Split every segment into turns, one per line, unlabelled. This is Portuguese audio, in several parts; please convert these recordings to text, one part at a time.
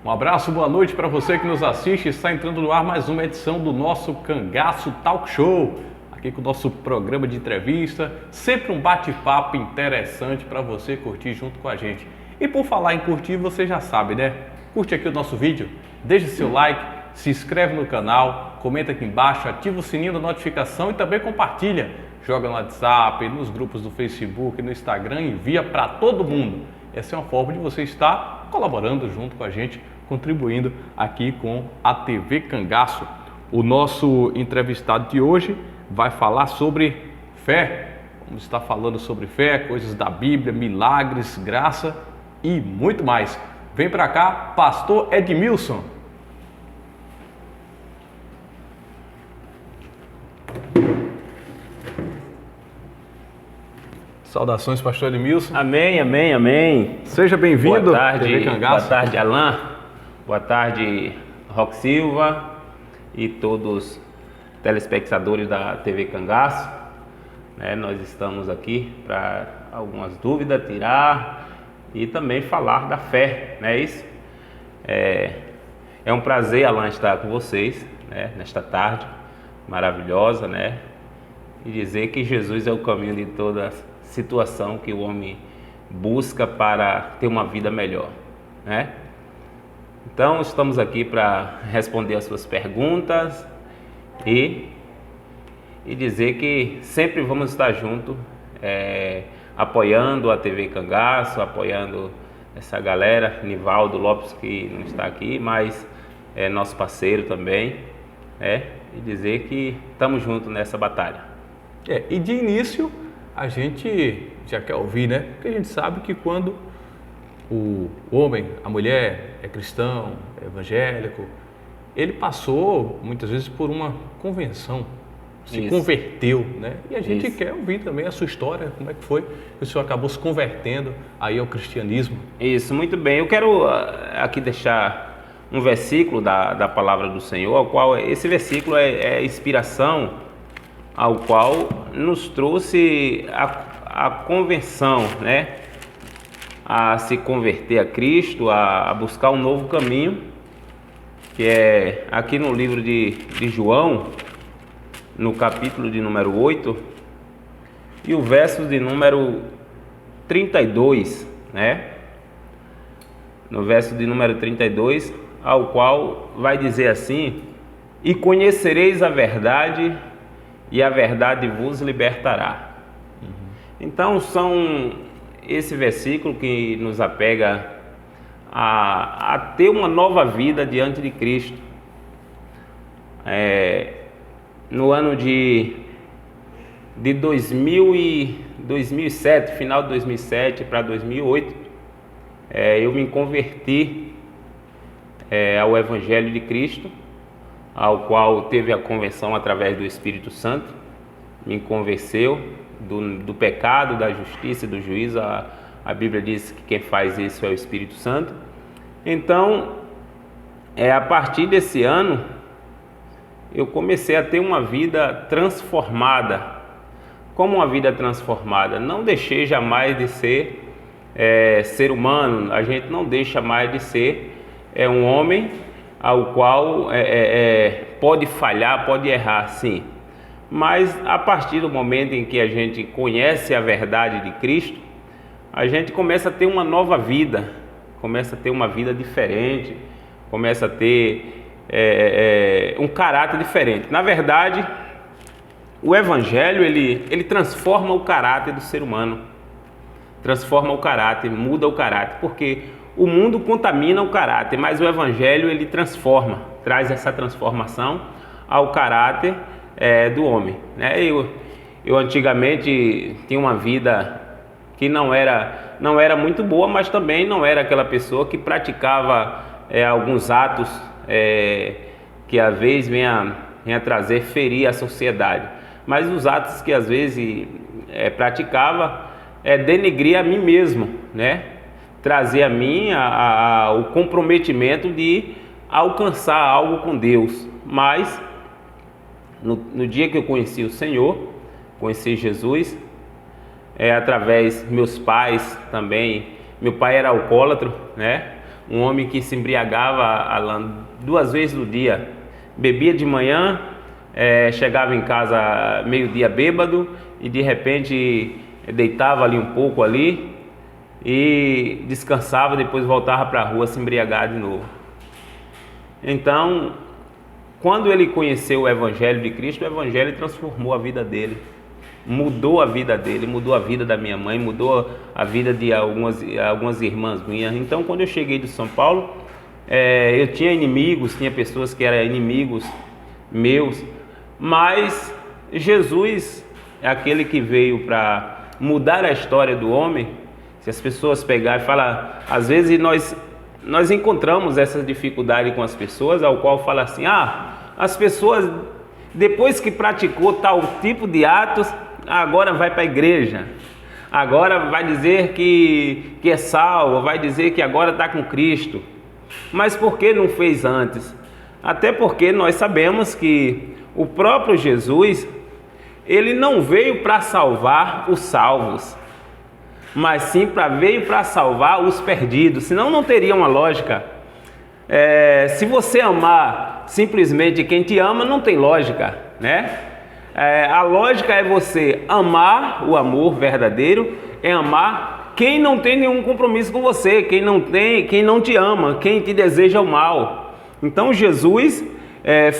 Um abraço, boa noite para você que nos assiste. Está entrando no ar mais uma edição do nosso Cangaço Talk Show. Aqui com o nosso programa de entrevista, sempre um bate-papo interessante para você curtir junto com a gente. E por falar em curtir, você já sabe, né? Curte aqui o nosso vídeo, deixa seu like, se inscreve no canal, comenta aqui embaixo, ativa o sininho da notificação e também compartilha. Joga no WhatsApp, nos grupos do Facebook, no Instagram, envia para todo mundo. Essa é uma forma de você estar colaborando junto com a gente, contribuindo aqui com a TV Cangaço. O nosso entrevistado de hoje vai falar sobre fé. Vamos estar falando sobre fé, coisas da Bíblia, milagres, graça e muito mais. Vem para cá, Pastor Edmilson. Saudações, Pastor Edmilson.
Amém, amém, amém.
Seja bem-vindo.
Boa tarde,
TV Cangaço.
boa tarde, Alan. Boa tarde, Roque Silva e todos os telespectadores da TV Cangaço. Nós estamos aqui para algumas dúvidas tirar e também falar da fé, não é isso? É um prazer, Alan, estar com vocês, nesta tarde maravilhosa, e dizer que Jesus é o caminho de toda situação que o homem busca para ter uma vida melhor, Então, estamos aqui para responder as suas perguntas e dizer que sempre vamos estar juntos, apoiando a TV Cangaço, apoiando essa galera, Nivaldo Lopes, que não está aqui, mas é nosso parceiro também, e dizer que estamos juntos nessa batalha.
E de início, a gente já quer ouvir, Porque a gente sabe que quando o homem, a mulher é cristão, é evangélico, ele passou muitas vezes por uma convenção, se converteu, E a gente quer ouvir também a sua história, como é que foi que o senhor acabou se convertendo aí ao cristianismo.
Isso, muito bem. Eu quero aqui deixar um versículo da palavra do Senhor, ao qual esse versículo é inspiração, ao qual nos trouxe a convenção, a se converter a Cristo, a buscar um novo caminho, que é aqui no livro de João, no capítulo de número 8, e o verso de número 32, no verso de número 32, ao qual vai dizer assim: e conhecereis a verdade, e a verdade vos libertará. Então, são esse versículo que nos apega a ter uma nova vida diante de Cristo. No ano de 2007, final de 2007 para 2008, eu me converti ao Evangelho de Cristo, ao qual teve a conversão através do Espírito Santo, me convenceu do pecado, da justiça e do juízo. A Bíblia diz que quem faz isso é o Espírito Santo. Então, a partir desse ano, eu comecei a ter uma vida transformada. Como uma vida transformada? Não deixei jamais de ser ser humano, a gente não deixa mais de ser um homem ao qual pode falhar, pode errar, sim. Mas a partir do momento em que a gente conhece a verdade de Cristo, a gente começa a ter uma nova vida, começa a ter uma vida diferente, começa a ter um caráter diferente. Na verdade, o Evangelho ele transforma o caráter do ser humano, transforma o caráter, muda o caráter, porque o mundo contamina o caráter, mas o Evangelho ele transforma, traz essa transformação ao caráter do homem. Eu antigamente tinha uma vida que não era muito boa, mas também não era aquela pessoa que praticava alguns atos que às vezes venha trazer, ferir a sociedade. Mas os atos que às vezes praticava denegrir a mim mesmo, trazer a mim o comprometimento de alcançar algo com Deus. Mas no dia que eu conheci o Senhor, conheci Jesus, através meus pais também. Meu pai era alcoólatra, Um homem que se embriagava, Alan, 2 vezes no dia. Bebia de manhã, chegava em casa meio-dia bêbado e de repente deitava ali um pouco ali e descansava, depois voltava para a rua se embriagar de novo. Então, quando ele conheceu o Evangelho de Cristo, o Evangelho transformou a vida dele, mudou a vida dele, mudou a vida da minha mãe, mudou a vida de algumas irmãs minhas. Então, quando eu cheguei de São Paulo, eu tinha inimigos, tinha pessoas que eram inimigos meus, mas Jesus é aquele que veio para mudar a história do homem. Se as pessoas pegarem e falar, às vezes nós encontramos essa dificuldade com as pessoas, ao qual fala assim, as pessoas depois que praticou tal tipo de atos, agora vai para a igreja, agora vai dizer que é salvo, vai dizer que agora está com Cristo. Mas por que não fez antes? Até porque nós sabemos que o próprio Jesus, ele não veio para salvar os salvos, mas sim veio para salvar os perdidos, senão não teria uma lógica. Se você amar simplesmente quem te ama, não tem lógica, né? A lógica é você amar, o amor verdadeiro é amar quem não tem nenhum compromisso com você, quem não te ama, quem te deseja o mal. Então Jesus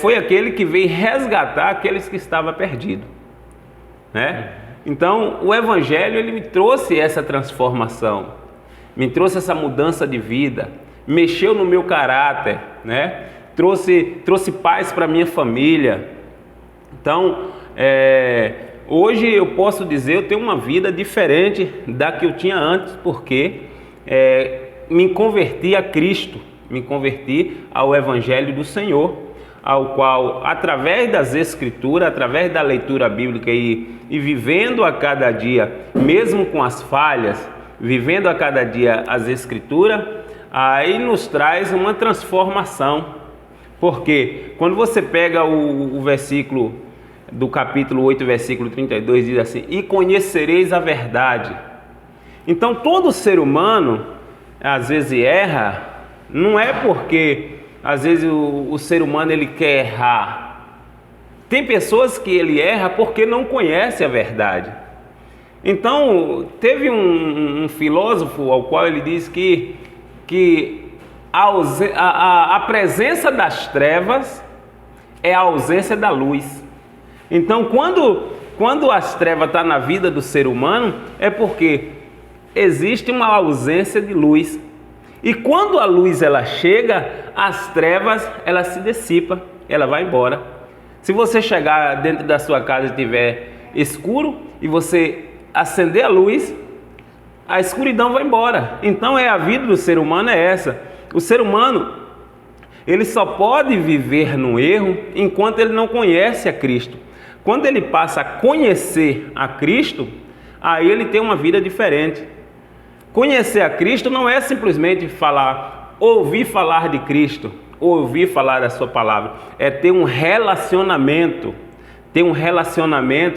foi aquele que veio resgatar aqueles que estavam perdidos, né? Então o Evangelho, ele me trouxe essa transformação, me trouxe essa mudança de vida, mexeu no meu caráter, né? Trouxe paz para minha família. Então hoje eu posso dizer, eu tenho uma vida diferente da que eu tinha antes, porque me converti a Cristo, me converti ao Evangelho do Senhor, ao qual, através das Escrituras, através da leitura bíblica e vivendo a cada dia, mesmo com as falhas, vivendo a cada dia as Escrituras, aí nos traz uma transformação. Porque quando você pega o versículo do capítulo 8, versículo 32, diz assim, e conhecereis a verdade. Então todo ser humano às vezes erra, não é porque às vezes o ser humano ele quer errar. Tem pessoas que ele erra porque não conhece a verdade. Então teve um filósofo ao qual ele diz que a presença das trevas é a ausência da luz. Então quando as trevas estão na vida do ser humano, é porque existe uma ausência de luz. E quando a luz ela chega, as trevas ela se dissipa, ela vai embora. Se você chegar dentro da sua casa e estiver escuro e você acender a luz, a escuridão vai embora. Então a vida do ser humano é essa. O ser humano, ele só pode viver no erro enquanto ele não conhece a Cristo. Quando ele passa a conhecer a Cristo, aí ele tem uma vida diferente. Conhecer a Cristo não é simplesmente ouvir falar de Cristo, ouvir falar da sua palavra. É ter um relacionamento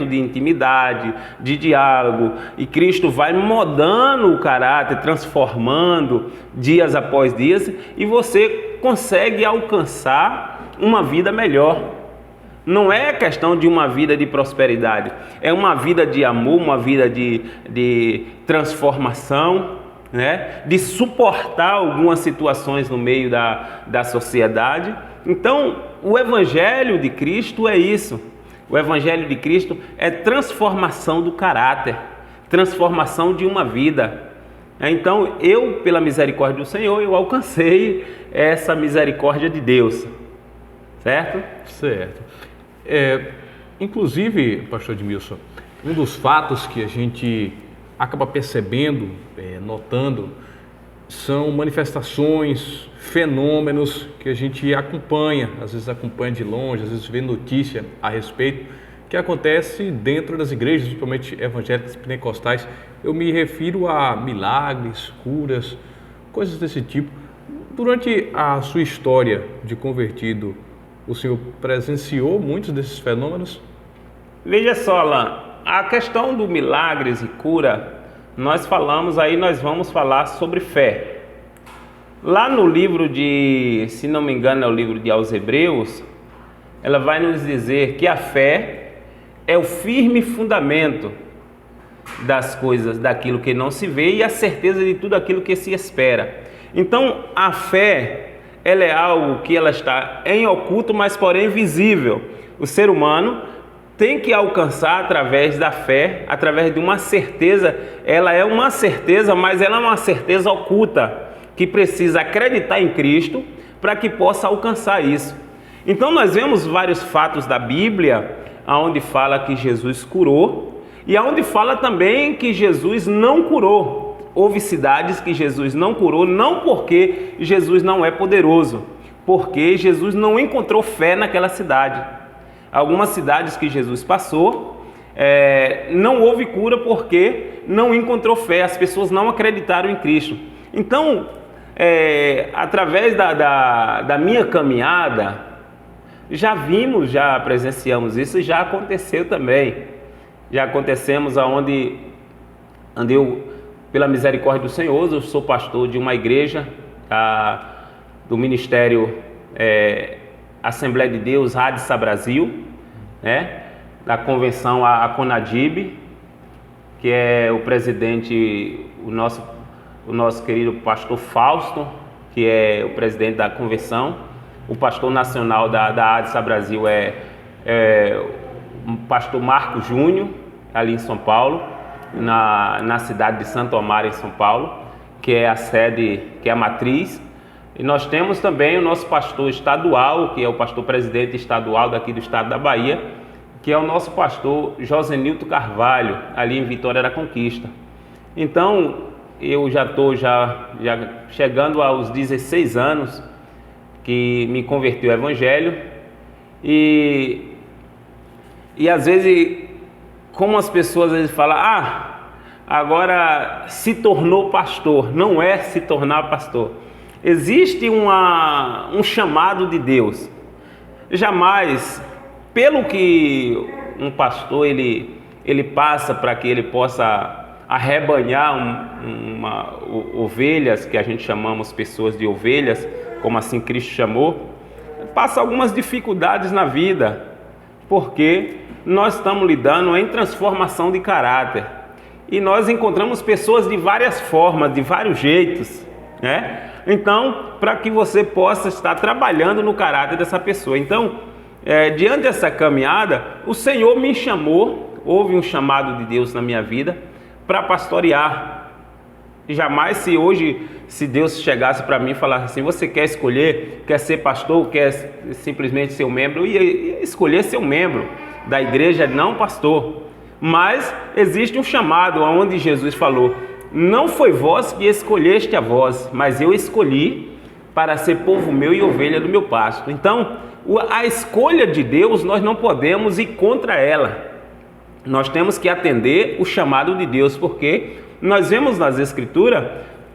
de intimidade, de diálogo. E Cristo vai mudando o caráter, transformando dias após dias, e você consegue alcançar uma vida melhor. Não é questão de uma vida de prosperidade, é uma vida de amor, uma vida de transformação, né? De suportar algumas situações no meio da sociedade. Então, o Evangelho de Cristo é isso. O Evangelho de Cristo é transformação do caráter, transformação de uma vida. Então, pela misericórdia do Senhor, eu alcancei essa misericórdia de Deus, certo?
Certo. Inclusive, pastor Edmilson, um dos fatos que a gente acaba percebendo, notando, são manifestações, fenômenos que a gente acompanha, às vezes acompanha de longe, às vezes vê notícia a respeito, que acontece dentro das igrejas, principalmente evangélicas pentecostais. Eu me refiro a milagres, curas, coisas desse tipo. Durante a sua história de convertido, o senhor presenciou muitos desses fenômenos?
Veja só, Alain, a questão do milagres e cura, nós vamos falar sobre fé. Lá no livro de, se não me engano, é o livro de aos Hebreus, ela vai nos dizer que a fé é o firme fundamento das coisas, daquilo que não se vê, e a certeza de tudo aquilo que se espera. Então, a fé, ela é algo que ela está em oculto, mas porém visível. O ser humano tem que alcançar através da fé, através de uma certeza. Ela é uma certeza, mas ela é uma certeza oculta, que precisa acreditar em Cristo para que possa alcançar isso. Então nós vemos vários fatos da Bíblia, onde fala que Jesus curou, e onde fala também que Jesus não curou. Houve cidades que Jesus não curou, não porque Jesus não é poderoso, porque Jesus não encontrou fé naquela cidade. Algumas cidades que Jesus passou, não houve cura porque não encontrou fé, as pessoas não acreditaram em Cristo. Então, através da minha caminhada, já presenciamos isso, já aconteceu também. Já acontecemos onde eu, pela misericórdia do Senhor, eu sou pastor de uma igreja do Ministério Assembleia de Deus, Radissa Brasil, né? Da convenção a Conadib, que é o presidente, o nosso querido pastor Fausto, que é o presidente da convenção. O pastor nacional da Radissa Brasil é o pastor Marco Júnior, ali em São Paulo, na cidade de Santo Amaro, em São Paulo, que é a sede, que é a matriz. E nós temos também o nosso pastor estadual, que é o pastor presidente estadual daqui do estado da Bahia, que é o nosso pastor Josenilton Carvalho, ali em Vitória da Conquista. Então, eu já estou chegando aos 16 anos que me converti ao Evangelho, e às vezes, como as pessoas às vezes falam, agora se tornou pastor. Não é se tornar pastor. Existe um chamado de Deus. Jamais, pelo que um pastor ele passa para que ele possa arrebanhar ovelhas, que a gente chamamos pessoas de ovelhas, como assim Cristo chamou, passa algumas dificuldades na vida, porque nós estamos lidando em transformação de caráter, e nós encontramos pessoas de várias formas, de vários jeitos, né? Então, para que você possa estar trabalhando no caráter dessa pessoa. Então, diante dessa caminhada, o Senhor me chamou, houve um chamado de Deus na minha vida para pastorear. Jamais, se Deus chegasse para mim e falasse assim, você quer escolher, quer ser pastor, quer simplesmente ser um membro, eu ia escolher ser um membro da igreja, não pastor. Mas existe um chamado onde Jesus falou, não foi vós que escolheste a vós, mas eu escolhi para ser povo meu e ovelha do meu pasto. Então, a escolha de Deus, nós não podemos ir contra ela. Nós temos que atender o chamado de Deus, porque nós vemos nas Escrituras,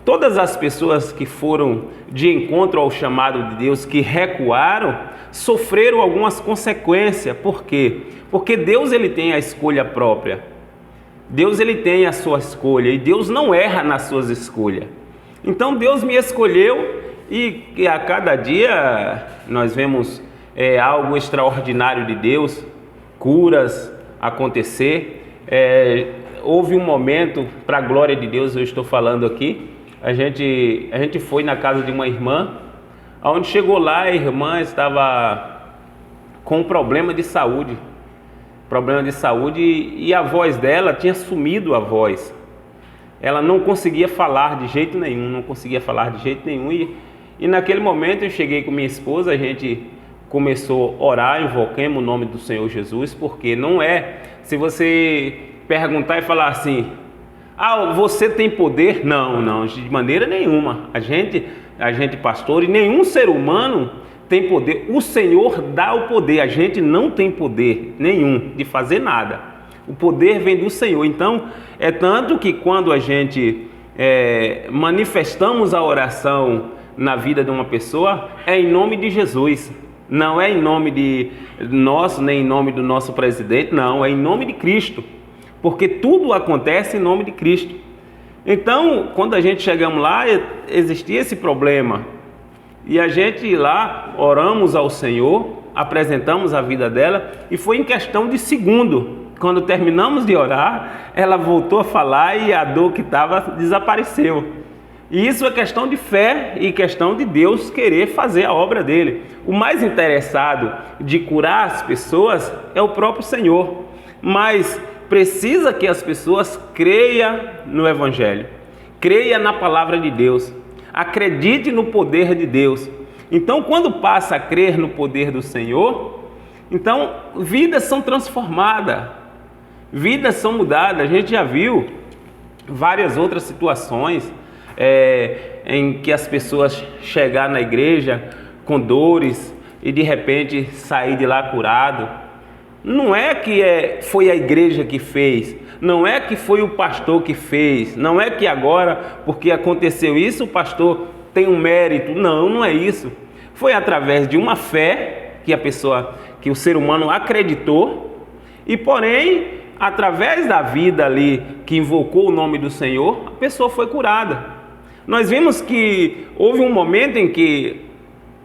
todas as pessoas que foram de encontro ao chamado de Deus, que recuaram, sofreram algumas consequências. Por quê? Porque Deus ele tem a escolha própria. Deus ele tem a sua escolha e Deus não erra nas suas escolhas. Então Deus me escolheu e a cada dia nós vemos algo extraordinário de Deus, curas acontecer. Houve um momento, para a glória de Deus eu estou falando aqui, a gente foi na casa de uma irmã, onde chegou lá a irmã estava com um problema de saúde, e a voz dela tinha sumido a voz. Ela não conseguia falar de jeito nenhum, e naquele momento eu cheguei com minha esposa, a gente começou a orar, invoquemos o nome do Senhor Jesus, porque não se você perguntar e falar assim, você tem poder? Não, de maneira nenhuma. A gente pastor, e nenhum ser humano tem poder. O Senhor dá o poder, a gente não tem poder nenhum de fazer nada. O poder vem do Senhor. Então, é tanto que quando a gente manifestamos a oração na vida de uma pessoa, é em nome de Jesus. Não é em nome de nosso, nem em nome do nosso presidente, não, é em nome de Cristo. Porque tudo acontece em nome de Cristo. Então, quando a gente chegamos lá, existia esse problema. E a gente lá oramos ao Senhor, apresentamos a vida dela, e foi em questão de segundo. Quando terminamos de orar, ela voltou a falar e a dor que estava desapareceu. E isso é questão de fé e questão de Deus querer fazer a obra dele. O mais interessado de curar as pessoas é o próprio Senhor. Mas precisa que as pessoas creiam no Evangelho, creiam na palavra de Deus, acredite no poder de Deus. Então, quando passa a crer no poder do Senhor, então vidas são transformadas, vidas são mudadas. A gente já viu várias outras situações em que as pessoas chegaram na igreja com dores e de repente sair de lá curado. Não é que foi a igreja que fez, não é que foi o pastor que fez, não é que agora, porque aconteceu isso, o pastor tem um mérito. Não, não é isso. Foi através de uma fé que o ser humano acreditou, e porém, através da vida ali que invocou o nome do Senhor, a pessoa foi curada. Nós vimos que houve um momento em que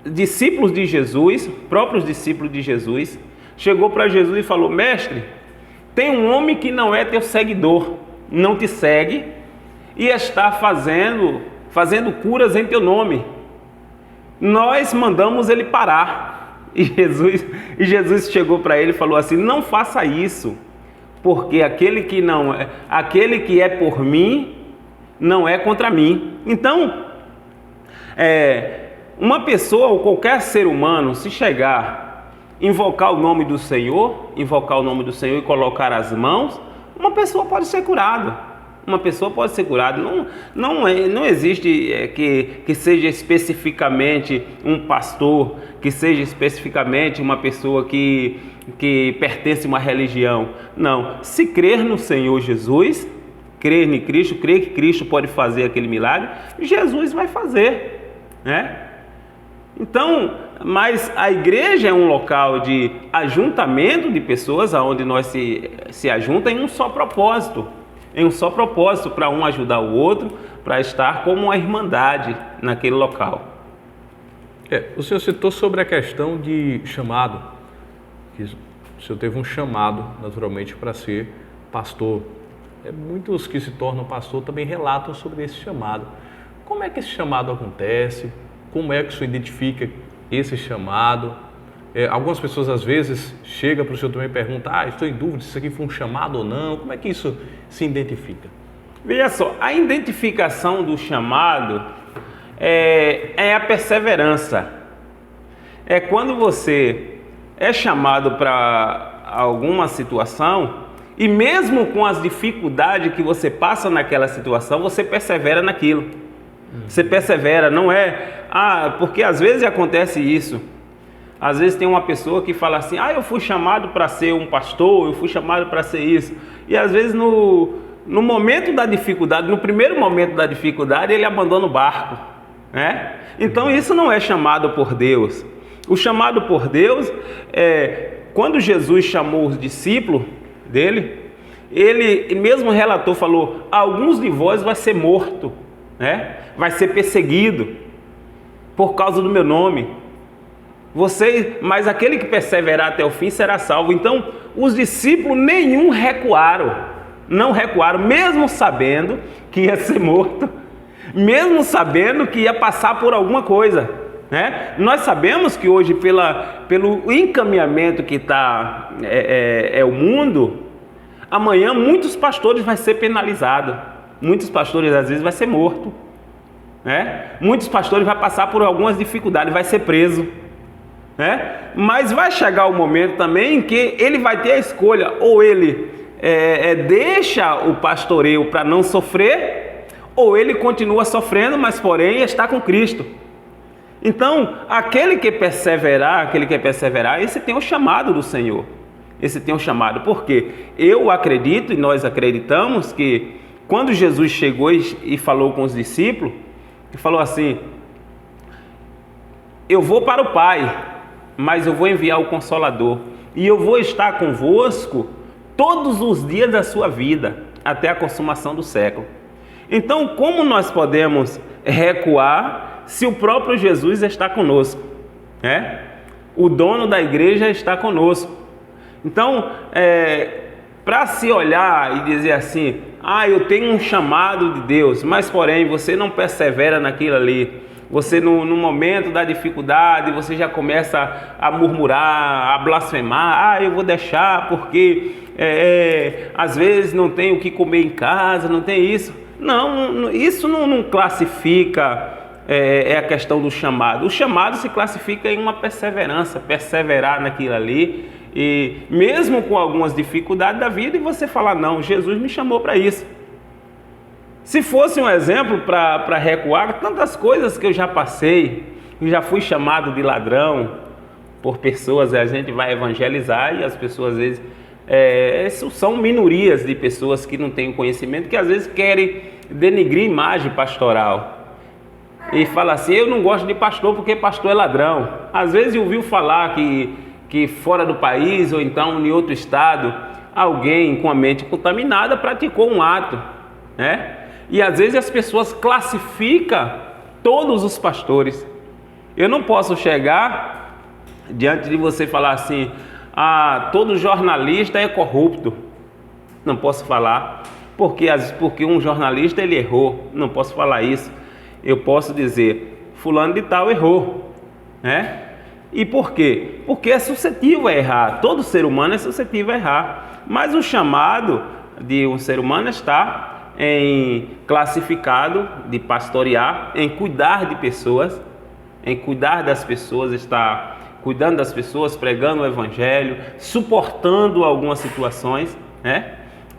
discípulos de Jesus, próprios discípulos de Jesus, chegou para Jesus e falou: mestre, tem um homem que não é teu seguidor, não te segue e está fazendo curas em teu nome. Nós mandamos ele parar. E Jesus chegou para ele e falou assim: não faça isso, porque aquele que é por mim não é contra mim. Então, uma pessoa ou qualquer ser humano, se chegar, invocar o nome do Senhor e colocar as mãos, uma pessoa pode ser curada. Uma pessoa pode ser curada. Não existe que seja especificamente um pastor, que seja especificamente uma pessoa que pertence a uma religião. Não. Se crer no Senhor Jesus, crer em Cristo, crer que Cristo pode fazer aquele milagre, Jesus vai fazer, né? Então, mas a igreja é um local de ajuntamento de pessoas, onde nós se ajuntam em um só propósito, para um ajudar o outro, para estar como uma irmandade naquele local.
O senhor citou sobre a questão de chamado, que o senhor teve um chamado, naturalmente, para ser pastor. Muitos que se tornam pastor também relatam sobre esse chamado. Como é que esse chamado acontece? Como é que o senhor identifica esse chamado? Algumas pessoas às vezes chegam para o senhor também e perguntam: estou em dúvida se isso aqui foi um chamado ou não. Como é que isso se identifica?
Veja só, a identificação do chamado é a perseverança. É quando você é chamado para alguma situação e mesmo com as dificuldades que você passa naquela situação, você persevera naquilo. Você persevera, não porque às vezes acontece isso. Às vezes tem uma pessoa que fala assim: eu fui chamado para ser um pastor, eu fui chamado para ser isso. E às vezes no momento da dificuldade, no primeiro momento da dificuldade, ele abandona o barco, né? Então isso não é chamado por Deus. O chamado por Deus quando Jesus chamou os discípulos dele, ele mesmo relatou, falou: alguns de vós vai ser morto, né? Vai ser perseguido por causa do meu nome. Mas aquele que perseverar até o fim será salvo. Então, os discípulos nenhum não recuaram, mesmo sabendo que ia ser morto, mesmo sabendo que ia passar por alguma coisa, né? Nós sabemos que hoje, pelo encaminhamento que está o mundo, amanhã muitos pastores vão ser penalizados, muitos pastores às vezes vão ser mortos, né? Muitos pastores vão passar por algumas dificuldades, vai ser preso, né? Mas vai chegar o momento também em que ele vai ter a escolha: ou ele deixa o pastoreio para não sofrer, ou ele continua sofrendo, mas porém está com Cristo. Então, aquele que perseverar, esse tem o chamado do Senhor. Esse tem o chamado, porque eu acredito e nós acreditamos que quando Jesus chegou e falou com os discípulos, ele falou assim: eu vou para o Pai, mas eu vou enviar o Consolador, e eu vou estar convosco todos os dias da sua vida, até a consumação do século. Então, como nós podemos recuar se o próprio Jesus está conosco? O dono da igreja está conosco. Então, para se olhar e dizer assim, eu tenho um chamado de Deus, mas porém você não persevera naquilo ali, você no momento da dificuldade, você já começa a murmurar, a blasfemar, eu vou deixar porque às vezes não tem o que comer em casa, não tem isso. Não, isso não classifica a questão do chamado. O chamado se classifica em uma perseverança, perseverar naquilo ali, e mesmo com algumas dificuldades da vida, e você falar, não, Jesus me chamou para isso. Se fosse um exemplo para recuar, tantas coisas que eu já passei, eu já fui chamado de ladrão por pessoas, a gente vai evangelizar e as pessoas às vezes, são minorias de pessoas que não têm conhecimento, que às vezes querem denegrir imagem pastoral e fala assim, eu não gosto de pastor porque pastor é ladrão. Às vezes ouviu falar que fora do país ou então em outro estado, alguém com a mente contaminada praticou um ato, e às vezes as pessoas classificam todos os pastores. Eu não posso chegar diante de você e falar assim, todo jornalista é corrupto. Não posso falar, porque um jornalista ele errou. Não posso falar isso. Eu posso dizer, fulano de tal errou, E por quê? Porque é suscetível a errar. Todo ser humano é suscetível a errar. Mas o chamado de um ser humano está classificado de pastorear, em cuidar de pessoas, em cuidar das pessoas, está cuidando das pessoas, pregando o evangelho, suportando algumas situações,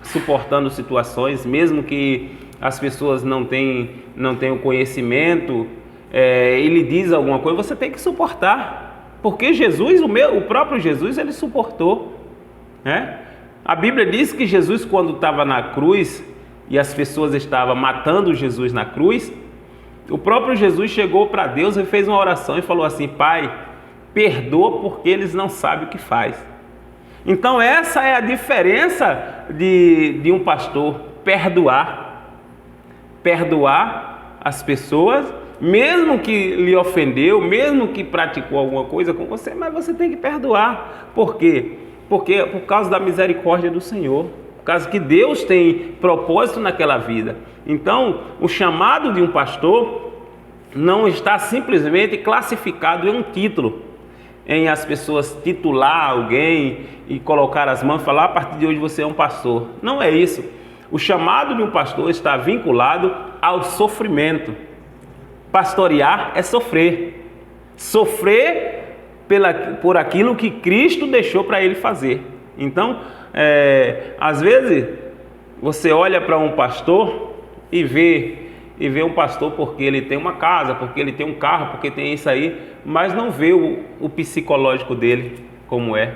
suportando situações, mesmo que as pessoas não tenham conhecimento, ele diz alguma coisa, você tem que suportar, porque Jesus, o próprio Jesus, ele suportou, A Bíblia diz que Jesus, quando estava na cruz e as pessoas estavam matando Jesus na cruz, o próprio Jesus chegou para Deus e fez uma oração e falou assim, Pai, perdoa porque eles não sabem o que faz. Então essa é a diferença de um pastor, perdoar as pessoas, mesmo que lhe ofendeu, mesmo que praticou alguma coisa com você, mas você tem que perdoar. Por quê? Porque por causa da misericórdia do Senhor, por causa que Deus tem propósito naquela vida. Então o chamado de um pastor não está simplesmente classificado em um título, em as pessoas titular alguém e colocar as mãos e falar, a partir de hoje você é um pastor. Não é isso. O chamado de um pastor está vinculado ao sofrimento. Pastorear é sofrer. Sofrer por aquilo que Cristo deixou para ele fazer. Então, às vezes, você olha para um pastor e vê um pastor porque ele tem uma casa, porque ele tem um carro, porque tem isso aí, mas não vê o psicológico dele como é.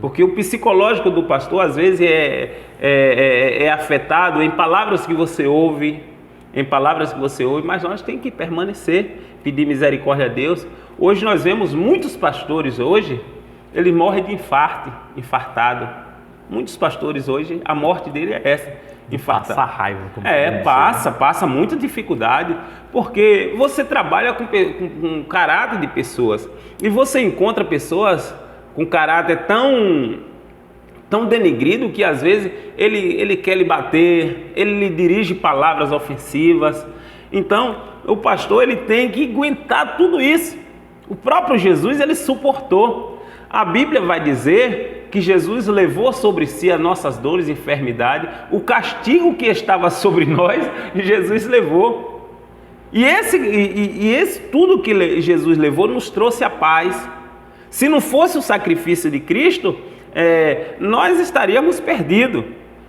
Porque o psicológico do pastor às vezes é afetado em palavras que você ouve, mas nós temos que permanecer, pedir misericórdia a Deus. Hoje nós vemos muitos pastores ele morre de infartado. Muitos pastores hoje, a morte dele é essa, infartar.
Passa raiva.
Passa muita dificuldade, porque você trabalha com caráter de pessoas, e você encontra pessoas com caráter tão denegrido que às vezes ele quer lhe bater, ele lhe dirige palavras ofensivas. Então o pastor ele tem que aguentar tudo isso. O próprio Jesus ele suportou. A Bíblia vai dizer que Jesus levou sobre si as nossas dores e enfermidades, o castigo que estava sobre nós, Jesus levou. E esse tudo que Jesus levou nos trouxe a paz. Se não fosse o sacrifício de Cristo, nós estaríamos perdidos.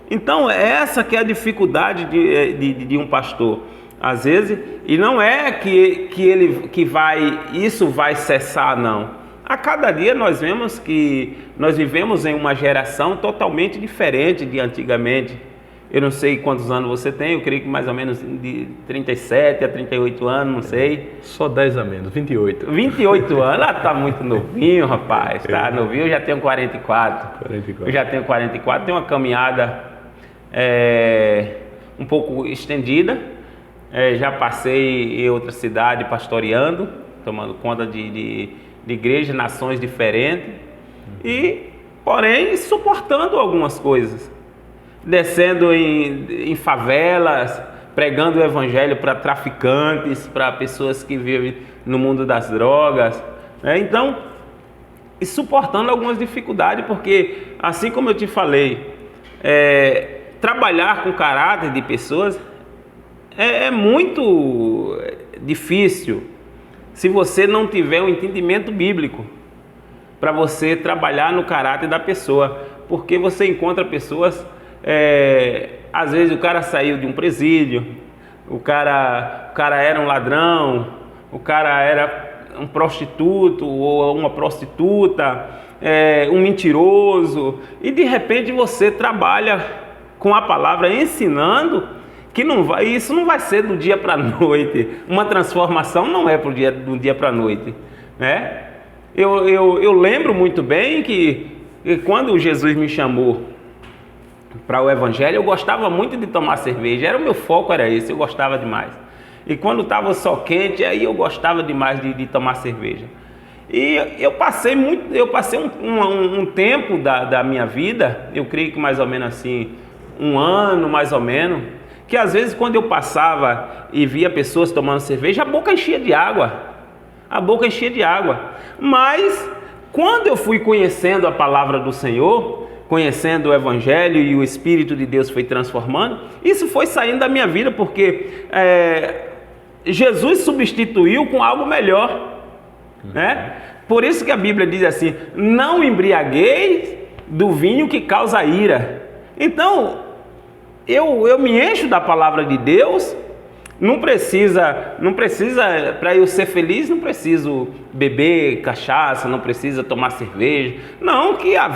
Então essa que é a dificuldade de um pastor. Às vezes, e não é que isso vai cessar, não. A cada dia nós vemos que nós vivemos em uma geração totalmente diferente de antigamente. Eu não sei quantos anos você tem, eu creio que mais ou menos de 37 a 38 anos, não sei.
Só 10 a menos, 28.
28 anos? Tá muito novinho, rapaz. Tá novinho, eu já tenho 44. Eu já tenho 44, tenho uma caminhada um pouco estendida. Já passei em outra cidade pastoreando, tomando conta de igrejas, nações diferentes, e porém suportando algumas coisas, descendo em favelas, pregando o evangelho para traficantes, para pessoas que vivem no mundo das drogas, né? Então, e suportando algumas dificuldades, porque assim como eu te falei, trabalhar com caráter de pessoas é muito difícil se você não tiver um entendimento bíblico para você trabalhar no caráter da pessoa, porque você encontra pessoas, às vezes o cara saiu de um presídio, o cara era um ladrão, o cara era um prostituto ou uma prostituta, um mentiroso, e de repente você trabalha com a palavra ensinando que isso não vai ser do dia para a noite. Uma transformação não é do dia para a noite, né? Eu lembro muito bem que quando Jesus me chamou para o evangelho, eu gostava muito de tomar cerveja, o meu foco era esse, eu gostava demais. E quando estava só quente, aí eu gostava demais de tomar cerveja. E eu passei um tempo da minha vida, eu creio que mais ou menos assim, 1 ano mais ou menos, que às vezes quando eu passava e via pessoas tomando cerveja, a boca enchia de água, mas quando eu fui conhecendo a palavra do Senhor, conhecendo o evangelho e o Espírito de Deus foi transformando, isso foi saindo da minha vida, porque Jesus substituiu com algo melhor, né? Por isso que a Bíblia diz assim: não embriagueis do vinho que causa ira. Então, eu me encho da palavra de Deus. Não precisa, para eu ser feliz, não preciso beber cachaça, não precisa tomar cerveja. Não, que a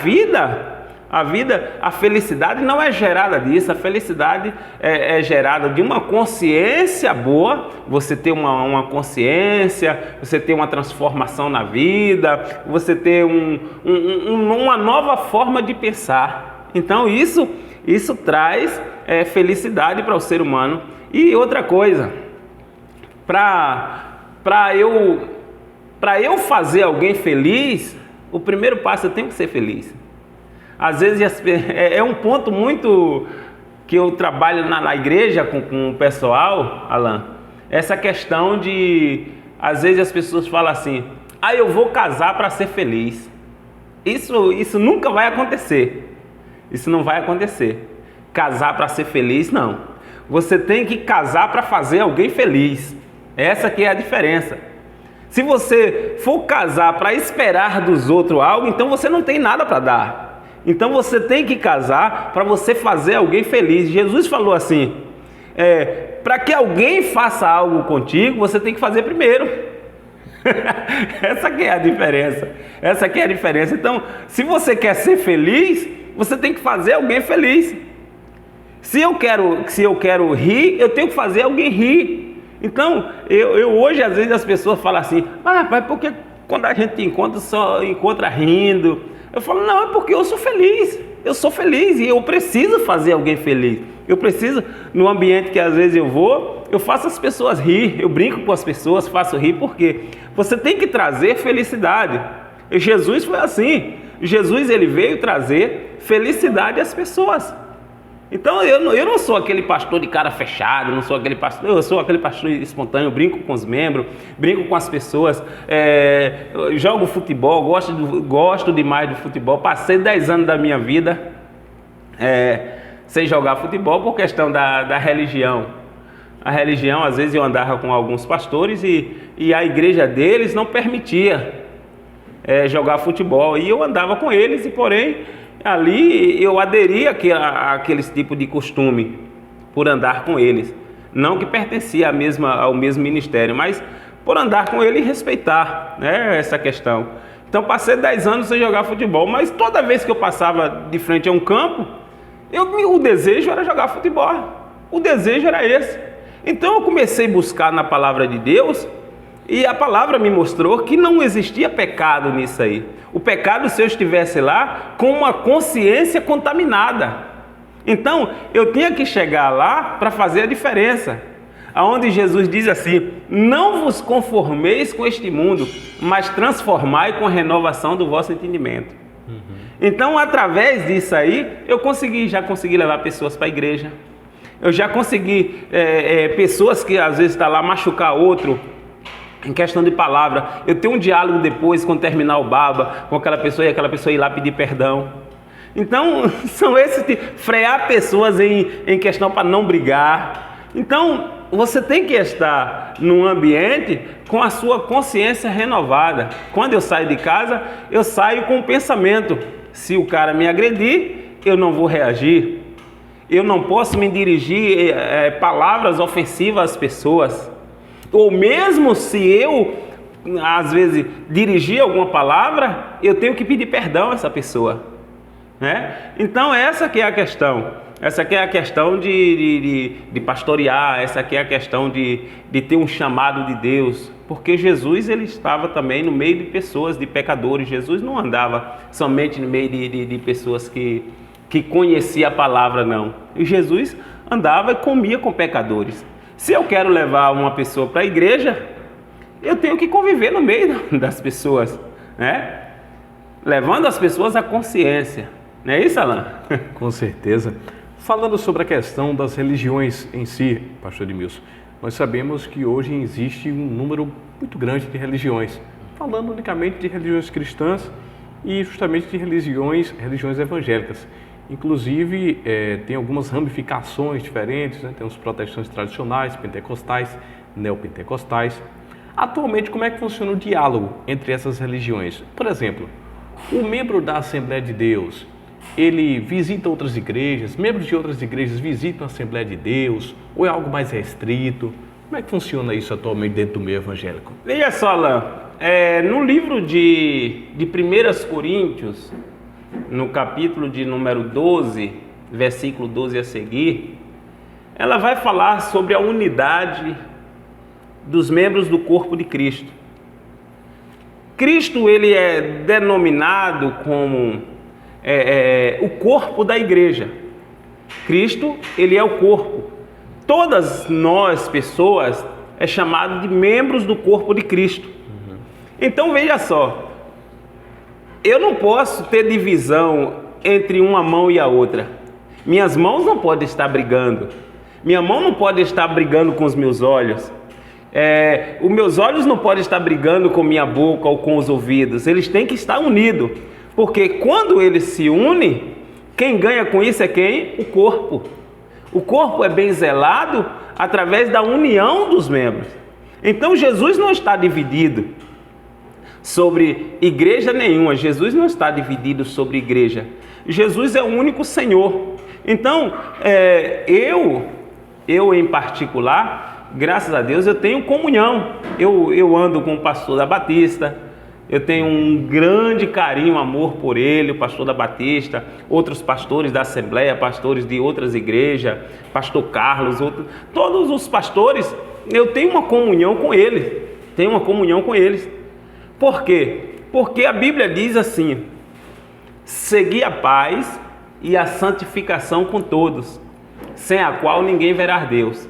felicidade não é gerada disso. A felicidade é gerada de uma consciência boa. Você ter uma consciência, você ter uma transformação na vida, você ter uma nova forma de pensar. Então isso traz felicidade para o ser humano. E outra coisa, para eu fazer alguém feliz, o primeiro passo eu tenho que ser feliz. Às vezes é um ponto muito que eu trabalho na igreja com o pessoal, Alan, essa questão de, às vezes as pessoas falam assim: eu vou casar para ser feliz. Isso nunca vai acontecer. Isso não vai acontecer. Casar para ser feliz, não. Você tem que casar para fazer alguém feliz. Essa que é a diferença. Se você for casar para esperar dos outros algo, então você não tem nada para dar. Então você tem que casar para você fazer alguém feliz. Jesus falou assim: para que alguém faça algo contigo, você tem que fazer primeiro. Essa que é a diferença. Essa que é a diferença. Então, se você quer ser feliz, você tem que fazer alguém feliz. Se eu quero rir, eu tenho que fazer alguém rir. Então, eu hoje, às vezes, as pessoas falam assim: mas porque quando a gente encontra, só encontra rindo? Eu falo: não, é porque eu sou feliz e eu preciso fazer alguém feliz. Eu preciso, no ambiente que às vezes eu faço as pessoas rir, eu brinco com as pessoas, faço rir, porque você tem que trazer felicidade. E Jesus foi assim. Jesus, ele veio trazer felicidade às pessoas. Então eu não sou aquele pastor de cara fechada, eu sou aquele pastor espontâneo, brinco com os membros, brinco com as pessoas, jogo futebol, gosto demais de futebol. Passei 10 anos da minha vida sem jogar futebol por questão da religião. A religião, às vezes eu andava com alguns pastores e a igreja deles não permitia jogar futebol, e eu andava com eles, e porém ali eu aderia àqueles tipos de costume por andar com eles, não que pertencia ao mesmo ministério, mas por andar com ele e respeitar, né, essa questão. Então passei 10 anos sem jogar futebol, mas toda vez que eu passava de frente a um campo, o desejo era jogar futebol, o desejo era esse. Então eu comecei a buscar na palavra de Deus, e a palavra me mostrou que não existia pecado nisso aí. O pecado, se eu estivesse lá com uma consciência contaminada. Então, eu tinha que chegar lá para fazer a diferença. Aonde Jesus diz assim: não vos conformeis com este mundo, mas transformai com a renovação do vosso entendimento. Então, através disso aí, eu já consegui levar pessoas para a igreja. Eu já consegui, pessoas que às vezes estão lá machucar outro, em questão de palavra. Eu tenho um diálogo depois, quando terminar o baba, com aquela pessoa, e aquela pessoa ir lá pedir perdão. Então, são esses de frear pessoas em questão para não brigar. Então, você tem que estar num ambiente com a sua consciência renovada. Quando eu saio de casa, eu saio com o pensamento: se o cara me agredir, eu não vou reagir. Eu não posso me dirigir palavras ofensivas às pessoas. Ou mesmo se eu, às vezes, dirigir alguma palavra, eu tenho que pedir perdão a essa pessoa, né? Então, essa que é a questão. Essa aqui é a questão de pastorear, essa aqui é a questão de ter um chamado de Deus, porque Jesus, ele estava também no meio de pessoas, de pecadores. Jesus não andava somente no meio de pessoas que conheciam a palavra, não. E Jesus andava e comia com pecadores. Se eu quero levar uma pessoa para a igreja, eu tenho que conviver no meio das pessoas, né? Levando as pessoas à consciência. Não é isso, Alan?
Com certeza. Falando sobre a questão das religiões em si, pastor Edmilson, nós sabemos que hoje existe um número muito grande de religiões, falando unicamente de religiões cristãs e justamente de religiões evangélicas. Inclusive, tem algumas ramificações diferentes, né? Tem os protestantes tradicionais, pentecostais, neopentecostais. Atualmente, como é que funciona o diálogo entre essas religiões? Por exemplo, o membro da Assembleia de Deus, ele visita outras igrejas, membros de outras igrejas visitam a Assembleia de Deus, ou é algo mais restrito? Como é que funciona isso atualmente dentro do meio evangélico?
Veja só, Alain, no livro de 1 Coríntios, no capítulo de número 12, versículo 12 a seguir, ela vai falar sobre a unidade dos membros do corpo de Cristo. Cristo, ele é denominado como o corpo da igreja. Cristo, ele é o corpo. Todas nós, pessoas, é chamado de membros do corpo de Cristo. Então, veja só, eu não posso ter divisão entre uma mão e a outra. Minhas mãos não podem estar brigando. Minha mão não pode estar brigando com os meus olhos. Os meus olhos não podem estar brigando com minha boca ou com os ouvidos. Eles têm que estar unidos. Porque quando eles se unem, quem ganha com isso é quem? O corpo. O corpo é bem zelado através da união dos membros. Então Jesus não está dividido sobre igreja nenhuma. Jesus não está dividido sobre igreja. Jesus é o único Senhor. Então, eu em particular, graças a Deus, eu tenho comunhão. Eu ando com o pastor da Batista. Eu tenho um grande carinho, amor por ele, o pastor da Batista, outros pastores da Assembleia, pastores de outras igrejas, pastor Carlos, todos os pastores, eu tenho uma comunhão com eles. Por quê? Porque a Bíblia diz assim: segui a paz e a santificação com todos, sem a qual ninguém verá Deus.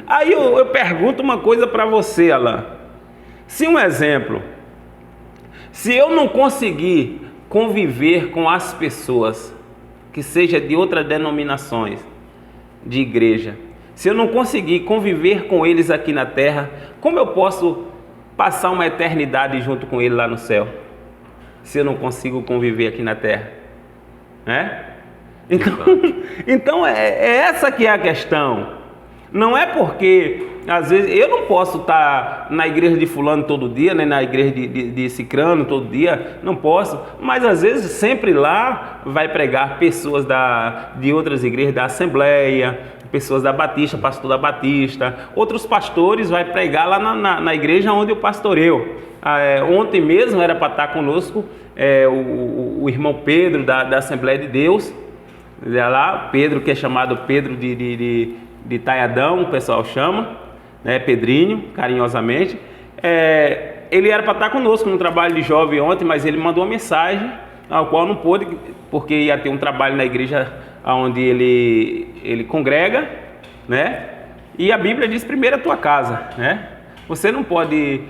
Aí eu pergunto uma coisa para você, Alain. Se um exemplo, se eu não conseguir conviver com as pessoas que seja de outras denominações de igreja, se eu não conseguir conviver com eles aqui na terra, como eu posso passar uma eternidade junto com ele lá no céu, se eu não consigo conviver aqui na terra, né? Então essa que é a questão. Não é porque, às vezes, eu não posso estar na igreja de fulano todo dia, nem na igreja de cicrano todo dia, não posso, mas às vezes sempre lá vai pregar pessoas de outras igrejas da Assembleia, pessoas da Batista, pastor da Batista, outros pastores vai pregar lá na igreja onde eu pastoreio. Ontem mesmo era para estar conosco o irmão Pedro da Assembleia de Deus, lá, Pedro, que é chamado Pedro de Taiadão, o pessoal chama, né, Pedrinho, carinhosamente. Ele era para estar conosco no trabalho de jovem ontem, mas ele mandou uma mensagem ao qual não pôde, porque ia ter um trabalho na igreja onde ele congrega, né? E a Bíblia diz primeiro a tua casa, né? Você não pode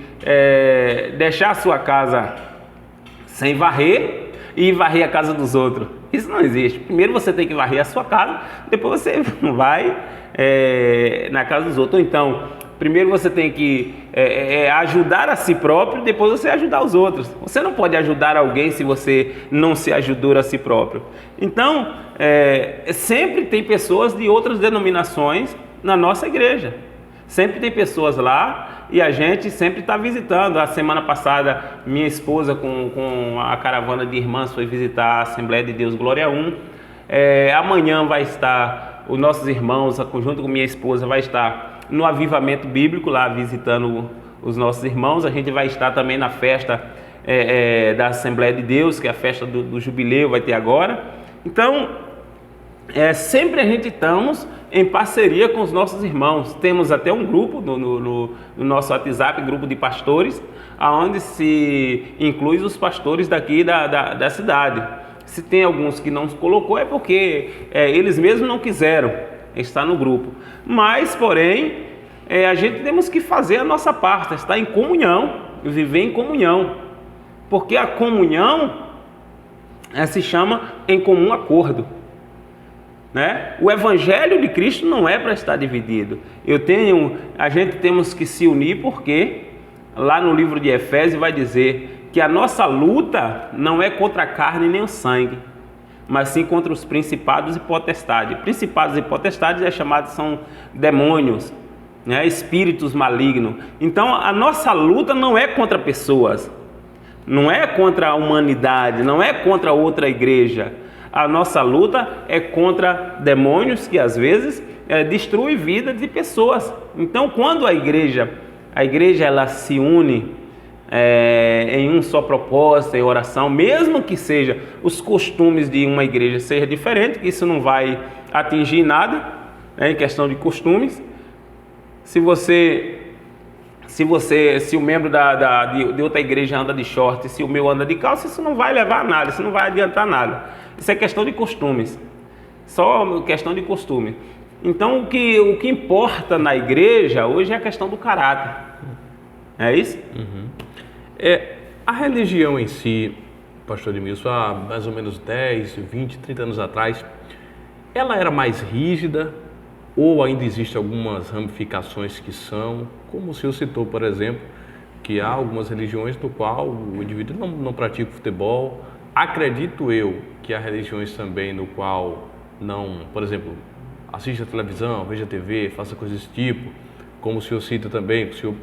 deixar a sua casa sem varrer e varrer a casa dos outros. Isso não existe. Primeiro você tem que varrer a sua casa, depois você vai na casa dos outros. Ou então, primeiro você tem que ajudar a si próprio, depois você ajudar os outros. Você não pode ajudar alguém se você não se ajudou a si próprio. Então, sempre tem pessoas de outras denominações na nossa igreja. Sempre tem pessoas lá e a gente sempre está visitando. A semana passada, minha esposa com a caravana de irmãs foi visitar a Assembleia de Deus Glória 1. Amanhã vai estar os nossos irmãos, junto com minha esposa, vai estar no avivamento bíblico lá visitando os nossos irmãos. A gente vai estar também na festa da Assembleia de Deus, que é a festa do jubileu, vai ter agora. Então, sempre a gente estamos em parceria com os nossos irmãos. Temos até um grupo no nosso WhatsApp, grupo de pastores, onde se inclui os pastores daqui da cidade. Se tem alguns que não se colocou, é porque eles mesmos não quiseram estar no grupo. Mas, porém, a gente temos que fazer a nossa parte, estar em comunhão, viver em comunhão. Porque a comunhão se chama em comum acordo. Né? O Evangelho de Cristo não é para estar dividido. A gente temos que se unir, porque lá no livro de Efésios vai dizer que a nossa luta não é contra a carne nem o sangue, mas sim contra os principados e potestades. Principados e potestades são demônios, né? Espíritos malignos. Então a nossa luta não é contra pessoas, não é contra a humanidade, não é contra outra igreja. A nossa luta é contra demônios que às vezes destruem vida de pessoas. Então, quando a igreja ela se une em um só propósito, em oração, mesmo que seja os costumes de uma igreja sejam diferentes, que isso não vai atingir nada, em questão de costumes. Se o membro de outra igreja anda de short, se o meu anda de calça, isso não vai levar a nada, isso não vai adiantar nada. Isso é questão de costumes, só questão de costume. Então o que importa na igreja hoje é a questão do caráter. É isso?
Uhum. A religião em si, pastor Edmilson, há mais ou menos 10, 20, 30 anos atrás, ela era mais rígida ou ainda existem algumas ramificações que são, como o senhor citou, por exemplo, que há algumas religiões no qual o indivíduo não pratica futebol. Acredito eu que há religiões também no qual não, por exemplo, assiste a televisão, veja a TV, faça coisas desse tipo, como o senhor cita também, o senhor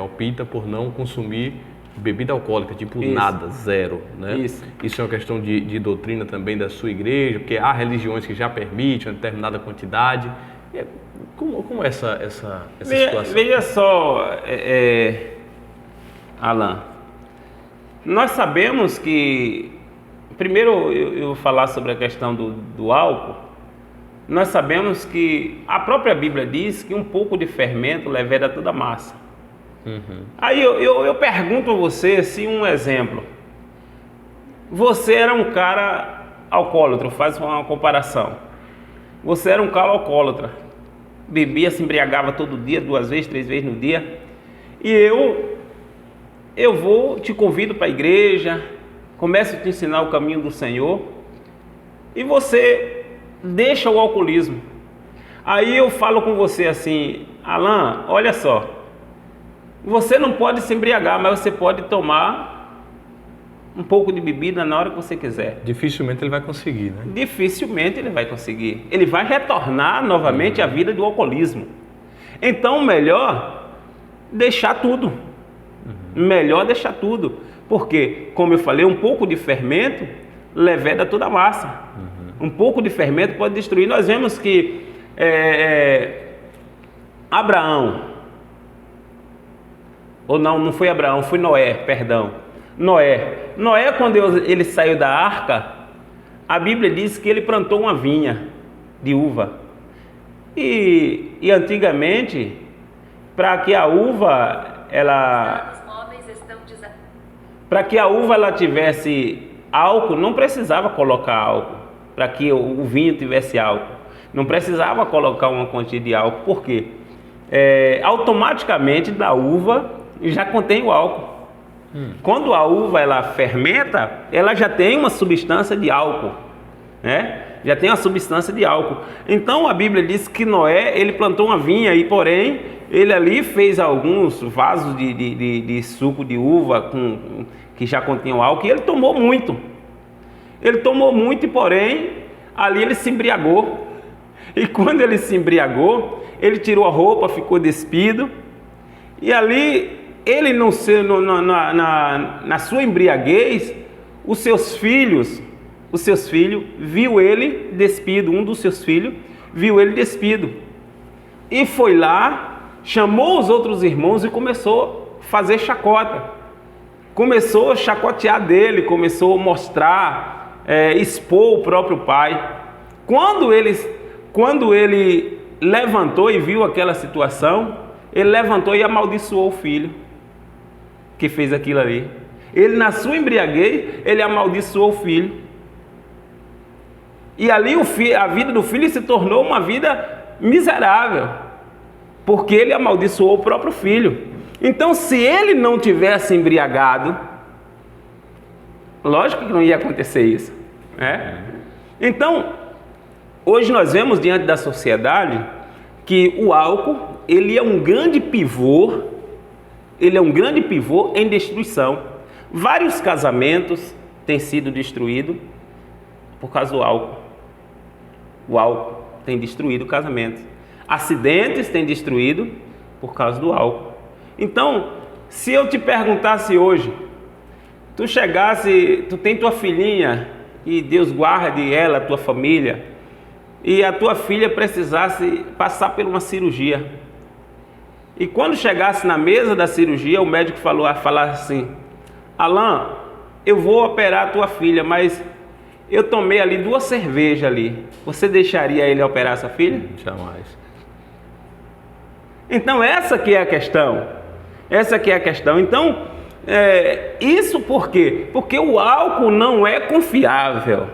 opta por não consumir bebida alcoólica, tipo isso. Nada, zero, né? Isso é uma questão de doutrina também da sua igreja, porque há religiões que já permitem uma determinada quantidade. Como é essa situação?
Veja só, Alan, nós sabemos que, primeiro eu vou falar sobre a questão do álcool. Nós sabemos que a própria Bíblia diz que um pouco de fermento leveda toda a massa. Uhum. Aí eu pergunto a você, assim, um exemplo. Você era um cara alcoólatra, faz uma comparação. Você era um cara alcoólatra, bebia, se embriagava todo dia, 2 vezes, 3 vezes no dia. E eu te convido para a igreja, começo a te ensinar o caminho do Senhor, e você deixa o alcoolismo. Aí eu falo com você assim: Alan, olha só, você não pode se embriagar, mas você pode tomar um pouco de bebida na hora que você quiser.
Dificilmente ele vai conseguir, né?
Dificilmente ele vai conseguir. Ele vai retornar novamente à vida do alcoolismo. Então, melhor deixar tudo. Melhor deixar tudo. Porque, como eu falei, um pouco de fermento leveda toda a massa. Um pouco de fermento pode destruir. Nós vemos que Abraão, ou não foi Abraão, foi Noé, perdão. Noé, quando ele saiu da arca, a Bíblia diz que ele plantou uma vinha de uva. E antigamente, para que a uva ela tivesse álcool, não precisava colocar álcool para que o vinho tivesse álcool. Não precisava colocar uma quantia de álcool. Por quê? Automaticamente da uva já contém o álcool. Quando a uva ela fermenta, ela já tem uma substância de álcool, né? Já tem uma substância de álcool. Então a Bíblia diz que Noé, ele plantou uma vinha e porém ele ali fez alguns vasos de suco de uva que já continham álcool, e ele tomou muito. Ele tomou muito e porém ali ele se embriagou. E quando ele se embriagou, ele tirou a roupa, ficou despido, e ali ele na sua embriaguez, os seus filhos viu ele despido, um dos seus filhos viu ele despido, e foi lá, chamou os outros irmãos e começou a fazer chacota, começou a chacotear dele, começou a mostrar, expor o próprio pai. Quando ele levantou e viu aquela situação, ele levantou e amaldiçoou o filho que fez aquilo ali. Ele, na sua embriaguez, ele amaldiçoou o filho. E ali a vida do filho se tornou uma vida miserável, porque ele amaldiçoou o próprio filho. Então, se ele não tivesse embriagado, lógico que não ia acontecer isso, né? Então, hoje nós vemos diante da sociedade que o álcool, ele é um grande pivô, em destruição. Vários casamentos têm sido destruídos por causa do álcool. O álcool tem destruído casamentos. Acidentes têm destruído por causa do álcool. Então, se eu te perguntasse hoje, tu tem tua filhinha, e Deus guarde ela, tua família, e a tua filha precisasse passar por uma cirurgia, e quando chegasse na mesa da cirurgia, o médico falar assim: Alan, eu vou operar a tua filha, mas eu tomei ali 2 cervejas ali, você deixaria ele operar essa filha?
Jamais.
Então essa que é a questão. Então, isso por quê? Porque o álcool não é confiável.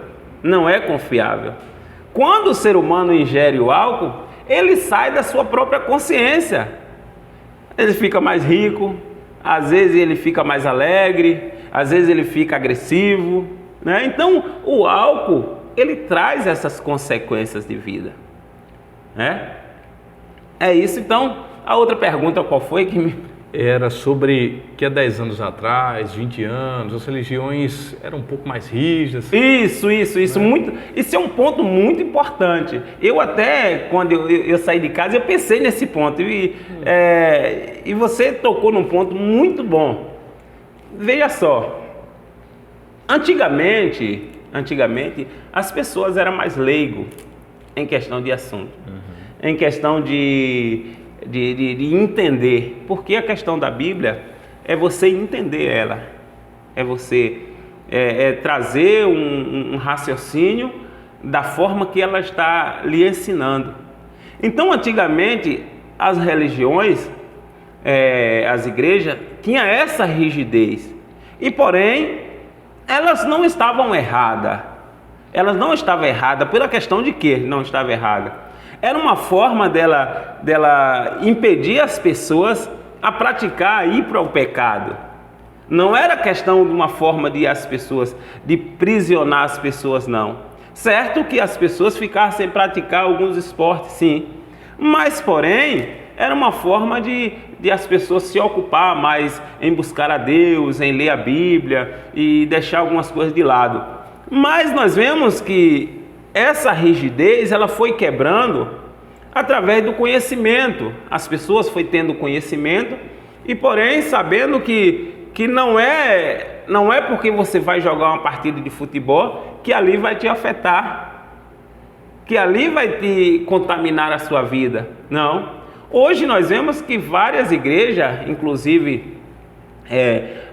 Quando o ser humano ingere o álcool, ele sai da sua própria consciência. Ele fica mais rico, às vezes ele fica mais alegre, às vezes ele fica agressivo, né? Então, o álcool, ele traz essas consequências de vida, né? É isso. Então, a outra pergunta qual foi que me...
Era sobre que há 10 anos atrás, 20 anos, as religiões eram um pouco mais rígidas.
Isso. Né? Isso é um ponto muito importante. Eu até, quando eu saí de casa, eu pensei nesse ponto. E você tocou num ponto muito bom. Veja só. Antigamente, as pessoas eram mais leigos em questão de assunto. Em questão de entender, porque a questão da Bíblia é você entender ela, é você trazer um raciocínio da forma que ela está lhe ensinando. Então, antigamente, as religiões, as igrejas, tinham essa rigidez, e porém, elas não estavam erradas. Elas não estavam erradas pela questão de que não estava errada. Era uma forma dela impedir as pessoas a praticar, ir para o pecado. Não era questão de uma forma de prisionar as pessoas, não. Certo que as pessoas ficassem sem praticar alguns esportes, sim. Mas, porém, era uma forma de as pessoas se ocupar mais em buscar a Deus, em ler a Bíblia e deixar algumas coisas de lado. Mas nós vemos que essa rigidez, ela foi quebrando através do conhecimento. As pessoas foi tendo conhecimento e, porém, sabendo que não é porque você vai jogar uma partida de futebol que ali vai te afetar, que ali vai te contaminar a sua vida. Não. Hoje nós vemos que várias igrejas, inclusive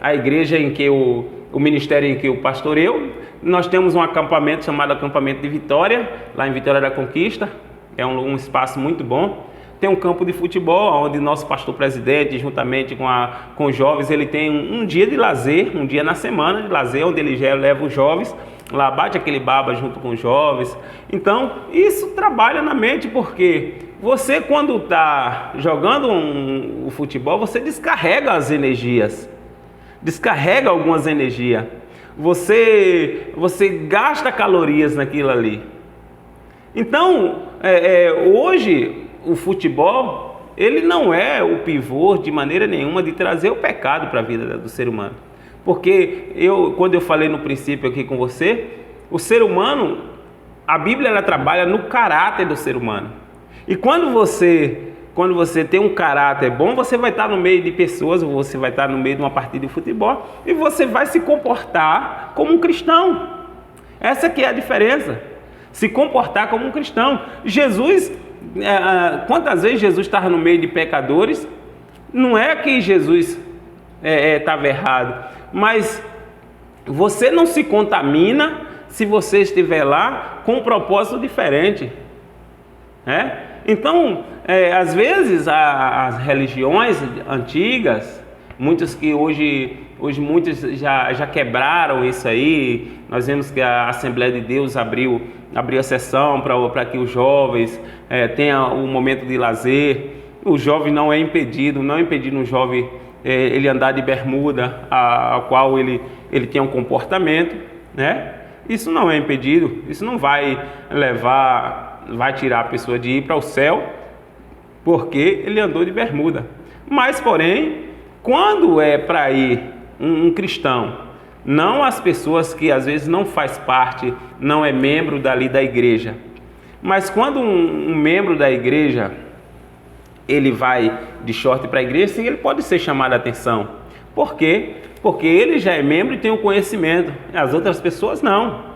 a igreja em que o ministério em que eu pastoreio, nós temos um acampamento chamado Acampamento de Vitória, lá em Vitória da Conquista. É um espaço muito bom. tem um campo de futebol, onde nosso pastor presidente, juntamente com os jovens, ele tem um dia de lazer, um dia na semana de lazer, onde ele já leva os jovens, lá bate aquele baba junto com os jovens. Então, isso trabalha na mente, porque você, quando está jogando o futebol, você descarrega as energias, descarrega algumas energias, você gasta calorias naquilo ali. Então, hoje, o futebol, ele não é o pivô de maneira nenhuma de trazer o pecado para a vida do ser humano. Porque quando eu falei no princípio aqui com você, o ser humano, a Bíblia ela trabalha no caráter do ser humano. E quando você tem um caráter bom, você vai estar no meio de pessoas, você vai estar no meio de uma partida de futebol e você vai se comportar como um cristão. Essa que é a diferença. Se comportar como um cristão. Jesus, quantas vezes Jesus estava no meio de pecadores? Não é que Jesus estava errado, mas você não se contamina se você estiver lá com um propósito diferente. Então, às vezes as religiões antigas, muitas que hoje muitos já quebraram isso aí. Nós vemos que a Assembleia de Deus abriu a sessão para que os jovens tenham um momento de lazer. O jovem não é impedido um jovem ele andar de bermuda, a qual ele tem um comportamento, né? Isso não é impedido, isso não vai tirar a pessoa de ir para o céu, porque ele andou de bermuda. Mas, porém, quando é para ir um cristão, não as pessoas que às vezes não faz parte, não é membro dali da igreja, mas quando um membro da igreja, ele vai de short para a igreja, sim, ele pode ser chamado a atenção. Por quê? Porque ele já é membro e tem o conhecimento, as outras pessoas não.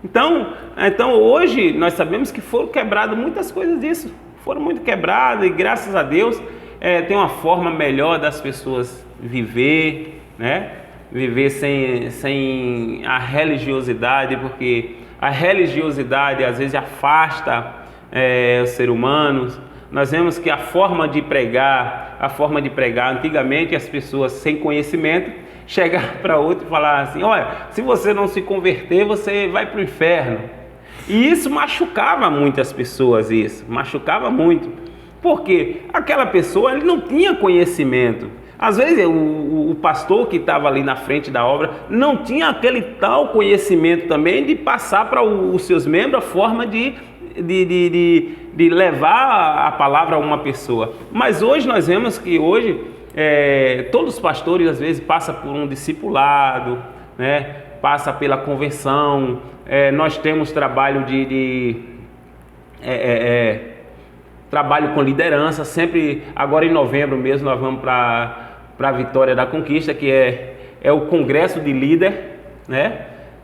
Então hoje nós sabemos que foram quebradas muitas coisas disso, foram muito quebradas e graças a Deus tem uma forma melhor das pessoas viver, né? Viver sem a religiosidade, porque a religiosidade às vezes afasta o ser humano. Nós vemos que a forma de pregar, antigamente as pessoas sem conhecimento chegar para outro e falar assim: olha, se você não se converter, você vai para o inferno. E isso machucava muitas pessoas, machucava muito. Porque aquela pessoa ele não tinha conhecimento. Às vezes o pastor que estava ali na frente da obra não tinha aquele tal conhecimento também de passar para os seus membros a forma de levar a palavra a uma pessoa. Mas hoje nós vemos que todos os pastores às vezes passam por um discipulado, né? Passa pela conversão. Nós temos trabalho trabalho com liderança. Sempre agora em novembro mesmo nós vamos para a Vitória da Conquista, que é o congresso de líder, né?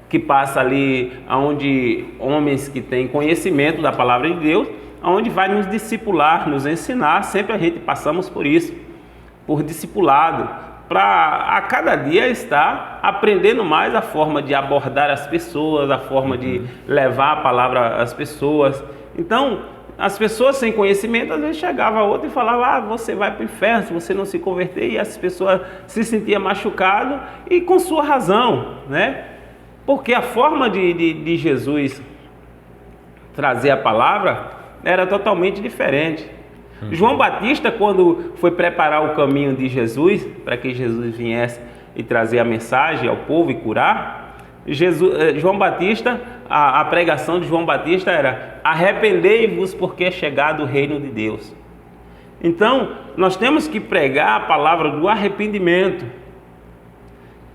Que passa ali onde homens que têm conhecimento da palavra de Deus, onde vai nos discipular, nos ensinar. Sempre a gente passamos por isso, por discipulado, para a cada dia estar aprendendo mais a forma de abordar as pessoas, a forma de levar a palavra às pessoas. Então, as pessoas sem conhecimento, às vezes chegava a outra e falava: você vai para o inferno se você não se converter, e as pessoas se sentiam machucadas, e com sua razão, né? Porque a forma de Jesus trazer a palavra era totalmente diferente. João Batista, quando foi preparar o caminho de Jesus, para que Jesus viesse e trazer a mensagem ao povo e curar, João Batista, a pregação de João Batista era: arrependei-vos porque é chegado o reino de Deus. Então, nós temos que pregar a palavra do arrependimento.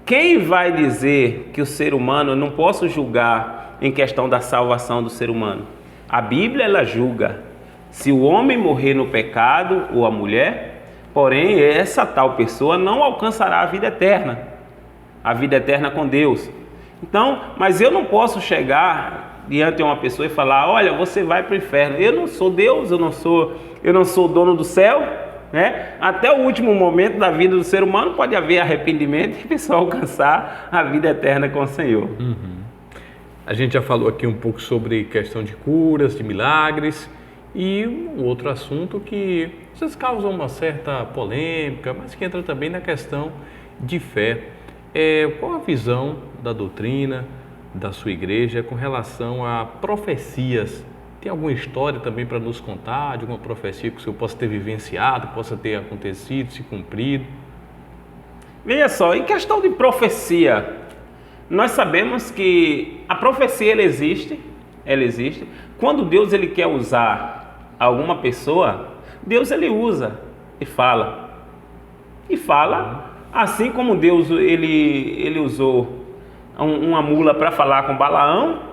Quem vai dizer que o ser humano, eu não posso julgar em questão da salvação do ser humano? A Bíblia, ela julga. Se o homem morrer no pecado, ou a mulher, porém essa tal pessoa não alcançará a vida eterna com Deus. Então, mas eu não posso chegar diante de uma pessoa e falar: olha, você vai para o inferno. Eu não sou Deus, eu não sou o dono do céu, né? Até o último momento da vida do ser humano pode haver arrependimento e a pessoa alcançar a vida eterna com o Senhor.
A gente já falou aqui um pouco sobre questão de curas, de milagres, E um outro assunto que vocês causam uma certa polêmica, mas que entra também na questão de fé. Qual a visão da doutrina da sua igreja com relação a profecias? Tem alguma história também para nos contar de alguma profecia que o senhor possa ter vivenciado, que possa ter acontecido, se cumprido?
Veja só, em questão de profecia, nós sabemos que a profecia ela existe. Quando Deus ele quer usar alguma pessoa, Deus ele usa e fala. Assim como Deus ele usou uma mula para falar com Balaão,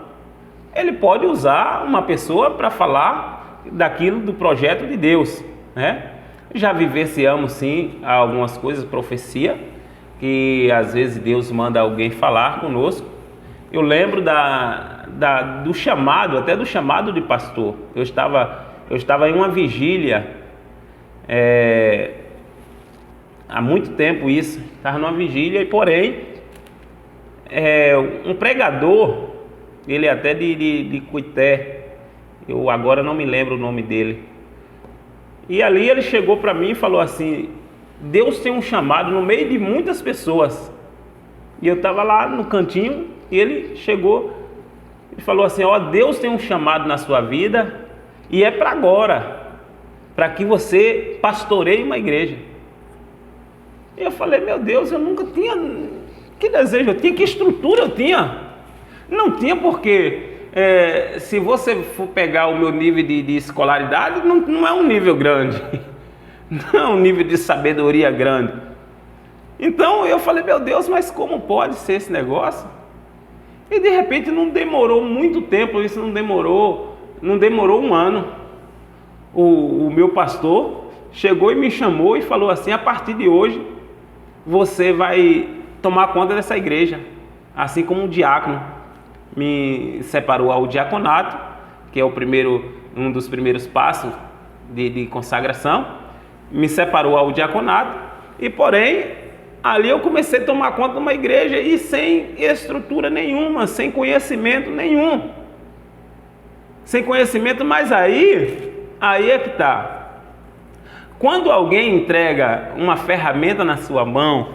ele pode usar uma pessoa para falar daquilo do projeto de Deus, né? Já vivenciamos sim algumas coisas, profecia, que às vezes Deus manda alguém falar conosco. Eu lembro do chamado, até do chamado de pastor. Eu estava em uma vigília, há muito tempo isso, estava numa vigília e porém, um pregador, ele até de Cuité, eu agora não me lembro o nome dele, e ali ele chegou para mim e falou assim: Deus tem um chamado no meio de muitas pessoas. E eu estava lá no cantinho e ele chegou e falou assim: ó, Deus tem um chamado na sua vida e é para agora, para que você pastoreie uma igreja. E eu falei: meu Deus, eu nunca tinha, que desejo eu tinha, que estrutura eu tinha? Não tinha, porque se você for pegar o meu nível de escolaridade, não é um nível grande, não é um nível de sabedoria grande. Então eu falei: meu Deus, mas como pode ser esse negócio? E de repente não demorou muito tempo, isso não demorou um ano. O meu pastor chegou e me chamou e falou assim: a partir de hoje você vai tomar conta dessa igreja, assim como um diácono. Me separou ao diaconato, que é um dos primeiros passos de consagração. Me separou ao diaconato e porém ali eu comecei a tomar conta de uma igreja e sem estrutura nenhuma, sem conhecimento nenhum. Mas aí é que está. Quando alguém entrega uma ferramenta na sua mão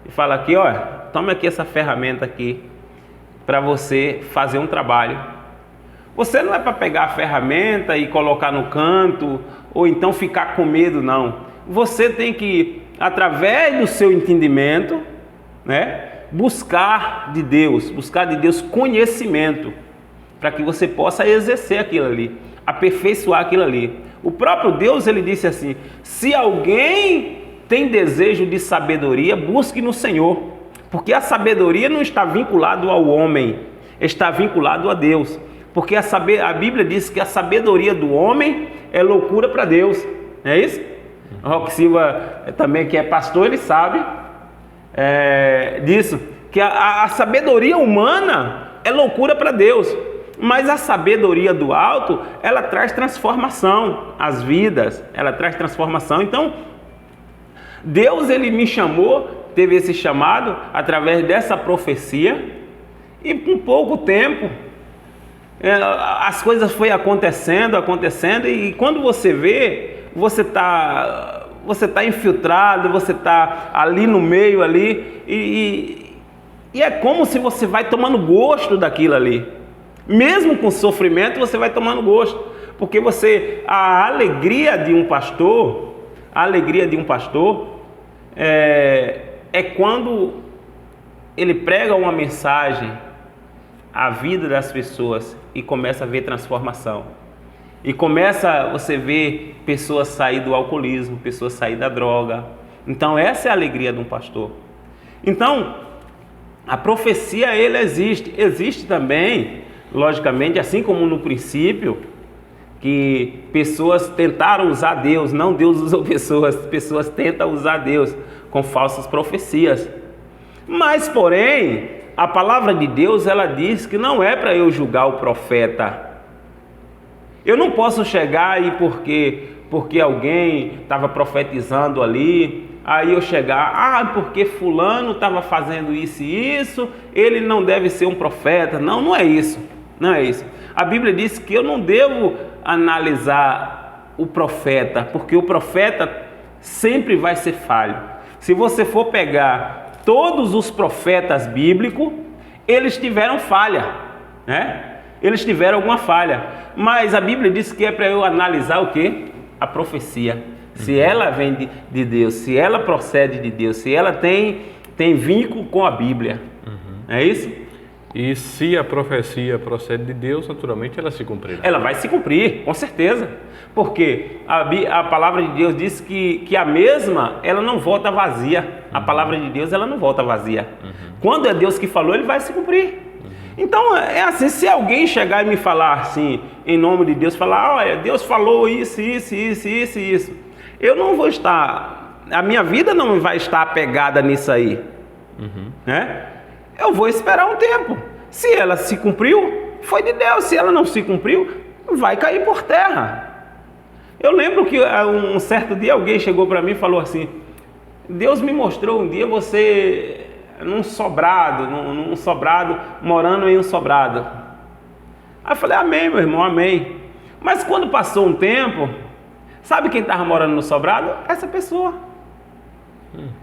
e fala aqui: ó, toma aqui essa ferramenta aqui para você fazer um trabalho. Você não é para pegar a ferramenta e colocar no canto ou então ficar com medo, não. Você tem que, através do seu entendimento, né, buscar de Deus conhecimento, para que você possa exercer aquilo ali, aperfeiçoar aquilo ali. O próprio Deus, ele disse assim: se alguém tem desejo de sabedoria, busque no Senhor, porque a sabedoria não está vinculada ao homem, está vinculado a Deus, porque a Bíblia diz que a sabedoria do homem é loucura para Deus, não é isso? O Roque Silva também, que é pastor, ele sabe disso, que a sabedoria humana é loucura para Deus, mas a sabedoria do alto, ela traz transformação às vidas, ela traz transformação. Então, Deus, ele me chamou, teve esse chamado através dessa profecia, e com pouco tempo as coisas foi acontecendo, e quando você vê, você está infiltrado, você está ali no meio ali, e é como se você vai tomando gosto daquilo ali, mesmo com sofrimento você vai tomando gosto, porque a alegria de um pastor é quando ele prega uma mensagem à vida das pessoas e começa a ver transformação. E começa você ver pessoas sair do alcoolismo, pessoas sair da droga. Então essa é a alegria de um pastor. Então a profecia ela existe também, logicamente, assim como no princípio, que pessoas tentaram usar Deus, não Deus usou pessoas tentam usar Deus com falsas profecias. Mas porém, a palavra de Deus ela diz que não é para eu julgar o profeta. Eu não posso chegar e porque alguém estava profetizando ali, aí eu chegar, porque fulano estava fazendo isso e isso, ele não deve ser um profeta. Não é isso. A Bíblia diz que eu não devo analisar o profeta, porque o profeta sempre vai ser falho. Se você for pegar todos os profetas bíblicos, eles tiveram falha, né? Eles tiveram alguma falha, mas a Bíblia diz que é para eu analisar o quê? A profecia. Se ela vem de Deus, se ela procede de Deus, se ela tem vínculo com a Bíblia. É isso?
E se a profecia procede de Deus, naturalmente ela se cumprirá.
Ela vai se cumprir, com certeza. Porque a palavra de Deus diz que a mesma, ela não volta vazia. A palavra de Deus, ela não volta vazia. Quando é Deus que falou, ele vai se cumprir. Então, é assim, se alguém chegar e me falar assim, em nome de Deus, falar, olha, Deus falou isso, eu não vou estar, a minha vida não vai estar apegada nisso aí, né? Eu vou esperar um tempo. Se ela se cumpriu, foi de Deus. Se ela não se cumpriu, vai cair por terra. Eu lembro que um certo dia alguém chegou para mim e falou assim, Deus me mostrou um dia você num sobrado, morando em um sobrado. Aí eu falei, amém, meu irmão, amém. Mas quando passou um tempo, sabe quem estava morando no sobrado? Essa pessoa.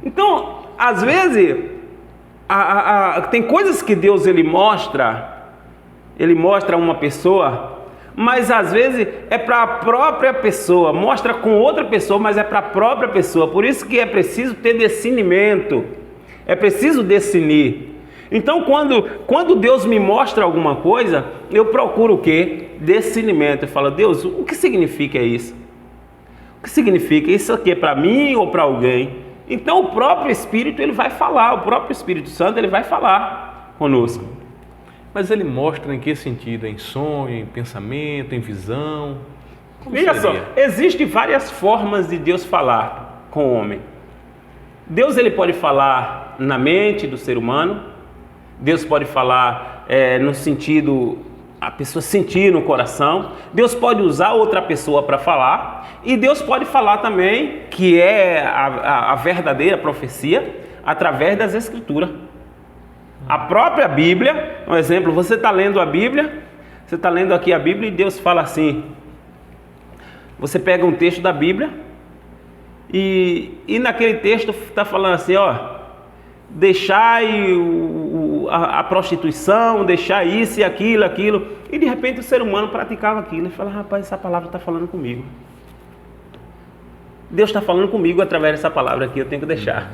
Então, às vezes, tem coisas que Deus ele mostra a uma pessoa, mas às vezes é para a própria pessoa, mostra com outra pessoa, mas é para a própria pessoa. Por isso que é preciso ter discernimento. É preciso discernir. Então, quando Deus me mostra alguma coisa, eu procuro o quê? Discernimento. Eu falo, Deus, o que significa isso? O que significa? Isso aqui é para mim ou para alguém? Então, o próprio Espírito, ele vai falar. O próprio Espírito Santo, ele vai falar conosco.
Mas ele mostra em que sentido? Em sonho, em pensamento, em visão?
Veja só, existem várias formas de Deus falar com o homem. Deus ele pode falar na mente do ser humano, Deus pode falar no sentido, a pessoa sentir no coração, Deus pode usar outra pessoa para falar, e Deus pode falar também, que é a verdadeira profecia, através das Escrituras. A própria Bíblia, um exemplo, você está lendo a Bíblia, você está lendo aqui a Bíblia e Deus fala assim, você pega um texto da Bíblia, e naquele texto está falando assim, ó, deixai a prostituição, deixar isso e aquilo, e de repente o ser humano praticava aquilo, e fala, rapaz, essa palavra está falando comigo. Deus está falando comigo através dessa palavra aqui, eu tenho que deixar.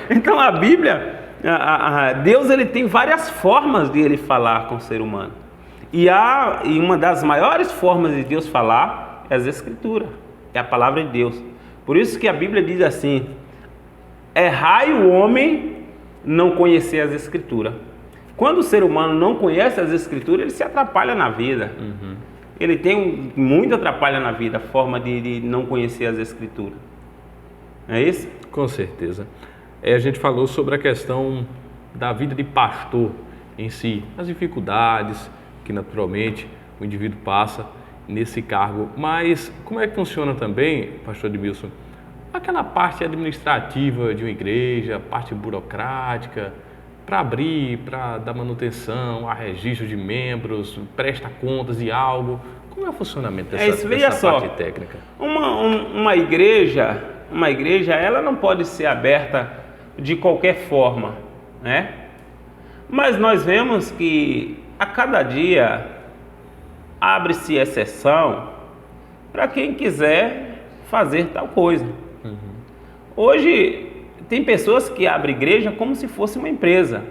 Então a Bíblia, Deus ele tem várias formas de ele falar com o ser humano. E uma das maiores formas de Deus falar é as Escrituras. É a palavra de Deus. Por isso que a Bíblia diz assim, errai o homem não conhecer as Escrituras. Quando o ser humano não conhece as Escrituras, ele se atrapalha na vida. Ele tem muito atrapalho na vida, a forma de não conhecer as Escrituras. É isso?
Com certeza. A gente falou sobre a questão da vida de pastor em si, as dificuldades que naturalmente o indivíduo passa nesse cargo, mas como é que funciona também, pastor Edmilson, aquela parte administrativa de uma igreja, parte burocrática, para abrir, para dar manutenção, a registro de membros, presta contas de algo, como é o funcionamento dessa parte técnica?
Uma igreja, ela não pode ser aberta de qualquer forma, né? Mas nós vemos que a cada dia abre-se exceção para quem quiser fazer tal coisa. Hoje tem pessoas que abrem igreja como se fosse uma empresa.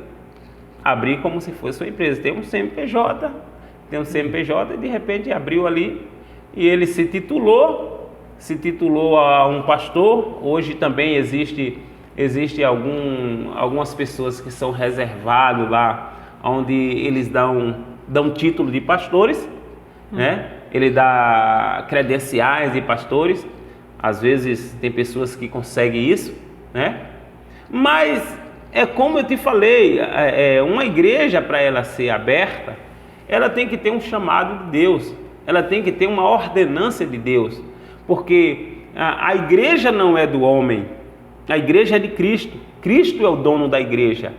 Abrir como se fosse uma empresa. Tem um CNPJ e de repente abriu ali e ele se titulou a um pastor. Hoje também existe algumas pessoas que são reservadas lá, onde eles dão título de pastores, né? Ele dá credenciais de pastores. Às vezes tem pessoas que conseguem isso, né? Mas é como eu te falei, uma igreja, para ela ser aberta, ela tem que ter um chamado de Deus, ela tem que ter uma ordenança de Deus, porque a igreja não é do homem, a igreja é de Cristo. Cristo é o dono da igreja.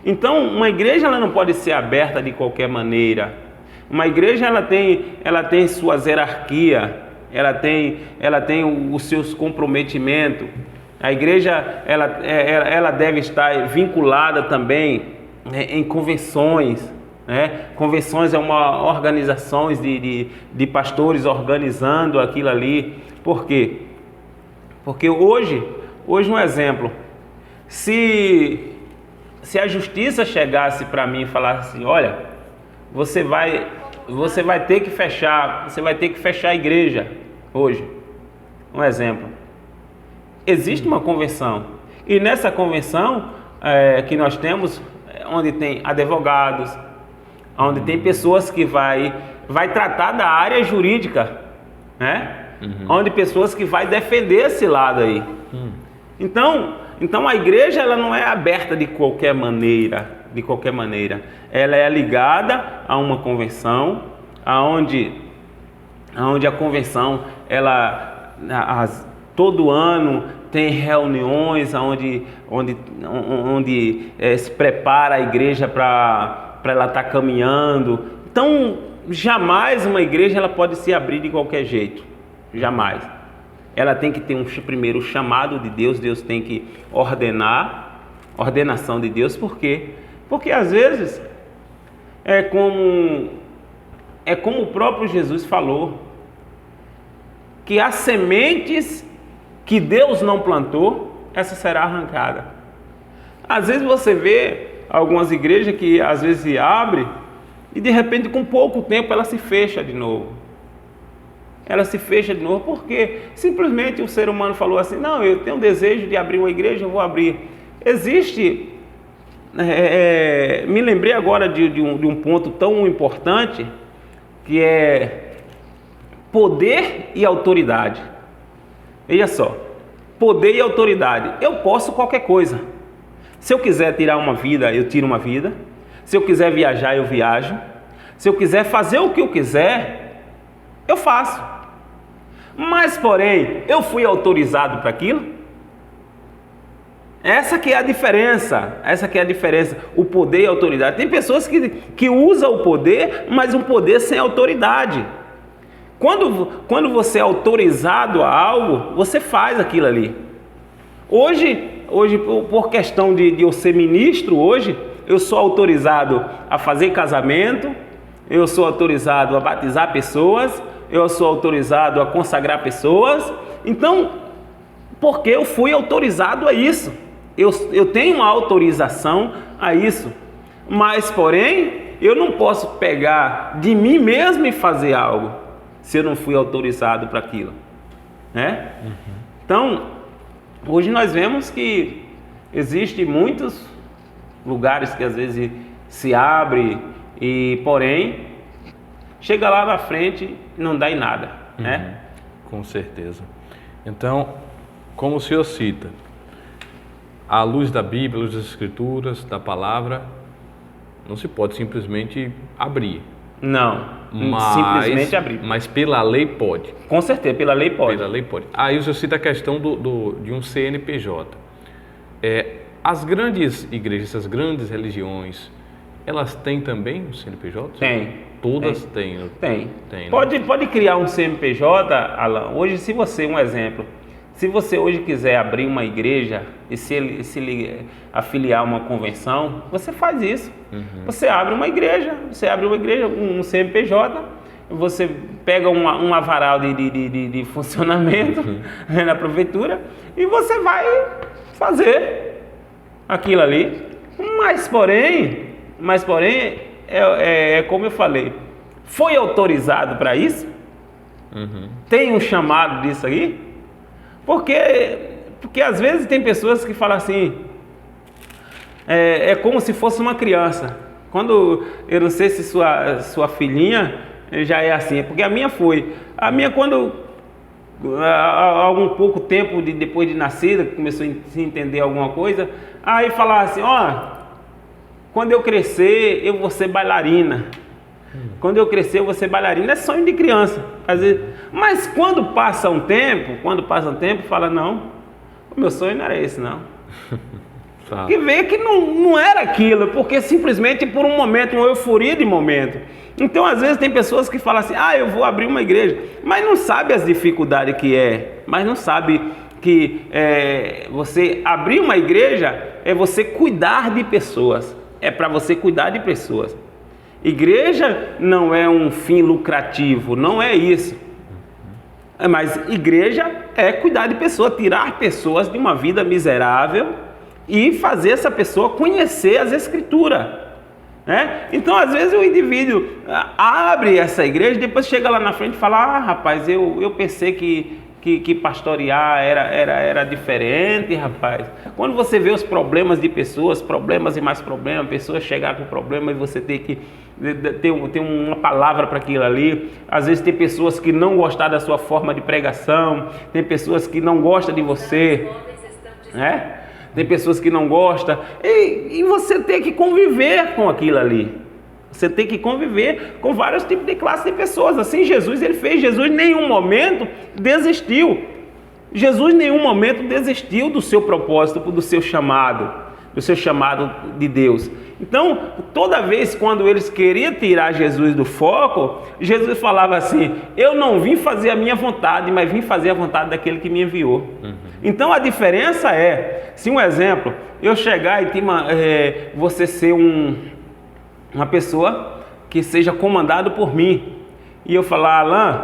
Então uma igreja ela não pode ser aberta de qualquer maneira. Uma igreja ela tem suas hierarquias, ela tem os seus comprometimentos. A igreja ela deve estar vinculada também em convenções, né? Convenções é uma organização de pastores organizando aquilo ali. Por quê? Porque hoje um exemplo, se a justiça chegasse para mim e falasse assim, olha, você vai ter que fechar a igreja hoje. Um exemplo. Existe uma convenção. E nessa convenção que nós temos, onde tem advogados, onde tem pessoas que vai tratar da área jurídica, né? Onde pessoas que vai defender esse lado aí. Então a igreja ela não é aberta de qualquer maneira. Ela é ligada a uma convenção, aonde a convenção todo ano tem reuniões onde se prepara a igreja para ela estar caminhando. Então jamais uma igreja ela pode se abrir de qualquer jeito, jamais. Ela tem que ter primeiro chamado de Deus. Deus tem que ordenação de Deus. Por quê? Porque às vezes é como o próprio Jesus falou, que as sementes que Deus não plantou, essa será arrancada. Às vezes você vê algumas igrejas que às vezes se abre e de repente com pouco tempo ela se fecha de novo. Porque simplesmente o ser humano falou assim, não, eu tenho desejo de abrir uma igreja, eu vou abrir. Existe, me lembrei agora de um ponto tão importante, que é poder e autoridade. Veja só, poder e autoridade. Eu posso qualquer coisa. Se eu quiser tirar uma vida, eu tiro uma vida. Se eu quiser viajar, eu viajo. Se eu quiser fazer o que eu quiser, eu faço. Mas, porém, eu fui autorizado para aquilo? Essa que é a diferença. O poder e a autoridade. Tem pessoas que usam o poder, mas um poder sem autoridade. Quando você é autorizado a algo, você faz aquilo ali. Hoje por questão de eu ser ministro, hoje eu sou autorizado a fazer casamento, eu sou autorizado a batizar pessoas, eu sou autorizado a consagrar pessoas. Então, porque eu fui autorizado a isso, eu tenho uma autorização a isso. Mas, porém, eu não posso pegar de mim mesmo e fazer algo se eu não fui autorizado para aquilo, né? Então, hoje nós vemos que existem muitos lugares que às vezes se abre e, porém, chega lá na frente e não dá em nada, né?
Com certeza. Então, como o senhor cita, à luz da Bíblia, à luz das Escrituras, da Palavra, não se pode simplesmente abrir.
Não, simplesmente abrir.
Mas pela lei pode.
Com certeza, pela lei pode.
Pela lei pode. Aí o senhor cita a questão de um CNPJ. As grandes igrejas, essas grandes religiões, elas têm também um CNPJ?
Tem.
Todas têm?
Tem.
Né?
Pode criar um CNPJ, Alan. Hoje, um exemplo, se você hoje quiser abrir uma igreja e se afiliar a uma convenção, você faz isso. Você abre uma igreja, um CNPJ, você pega um avaral de funcionamento na prefeitura e você vai fazer aquilo ali. Mas porém, como eu falei, foi autorizado para isso? Tem um chamado disso aí? Porque às vezes tem pessoas que falam assim, é como se fosse uma criança. Eu não sei se sua filhinha já é assim, porque a minha foi. A minha, quando há algum pouco tempo depois de nascida, começou a se entender alguma coisa, aí falava assim, quando eu crescer eu vou ser bailarina. Quando eu crescer eu vou ser bailarina. É sonho de criança, às vezes. Mas quando passa um tempo, fala, não, o meu sonho não era esse, não. Que vê que não era aquilo, porque simplesmente por um momento, uma euforia de momento. Então, às vezes, tem pessoas que falam assim, eu vou abrir uma igreja, mas não sabe as dificuldades que é, mas não sabe que você abrir uma igreja é você cuidar de pessoas, é para você cuidar de pessoas. Igreja não é um fim lucrativo, não é isso. Mas igreja é cuidar de pessoas, tirar pessoas de uma vida miserável e fazer essa pessoa conhecer as Escrituras. Então, às vezes, o indivíduo abre essa igreja e depois chega lá na frente e fala, rapaz, eu pensei que pastorear era diferente, rapaz. Quando você vê os problemas de pessoas, problemas e mais problemas, pessoas chegar com problema e você ter que ter uma palavra para aquilo ali. Às vezes tem pessoas que não gostam da sua forma de pregação, tem pessoas que não gostam de você, tem pessoas que não gostam, e você tem que conviver com aquilo ali. Você tem que conviver com vários tipos de classe de pessoas. Assim Jesus ele fez. Jesus em nenhum momento desistiu. Jesus em nenhum momento desistiu do seu propósito, do seu chamado de Deus. Então, toda vez quando eles queriam tirar Jesus do foco, Jesus falava assim, eu não vim fazer a minha vontade, mas vim fazer a vontade daquele que me enviou. Então, a diferença é, se um exemplo, eu chegar e você ser uma pessoa que seja comandado por mim, e eu falar, Alain,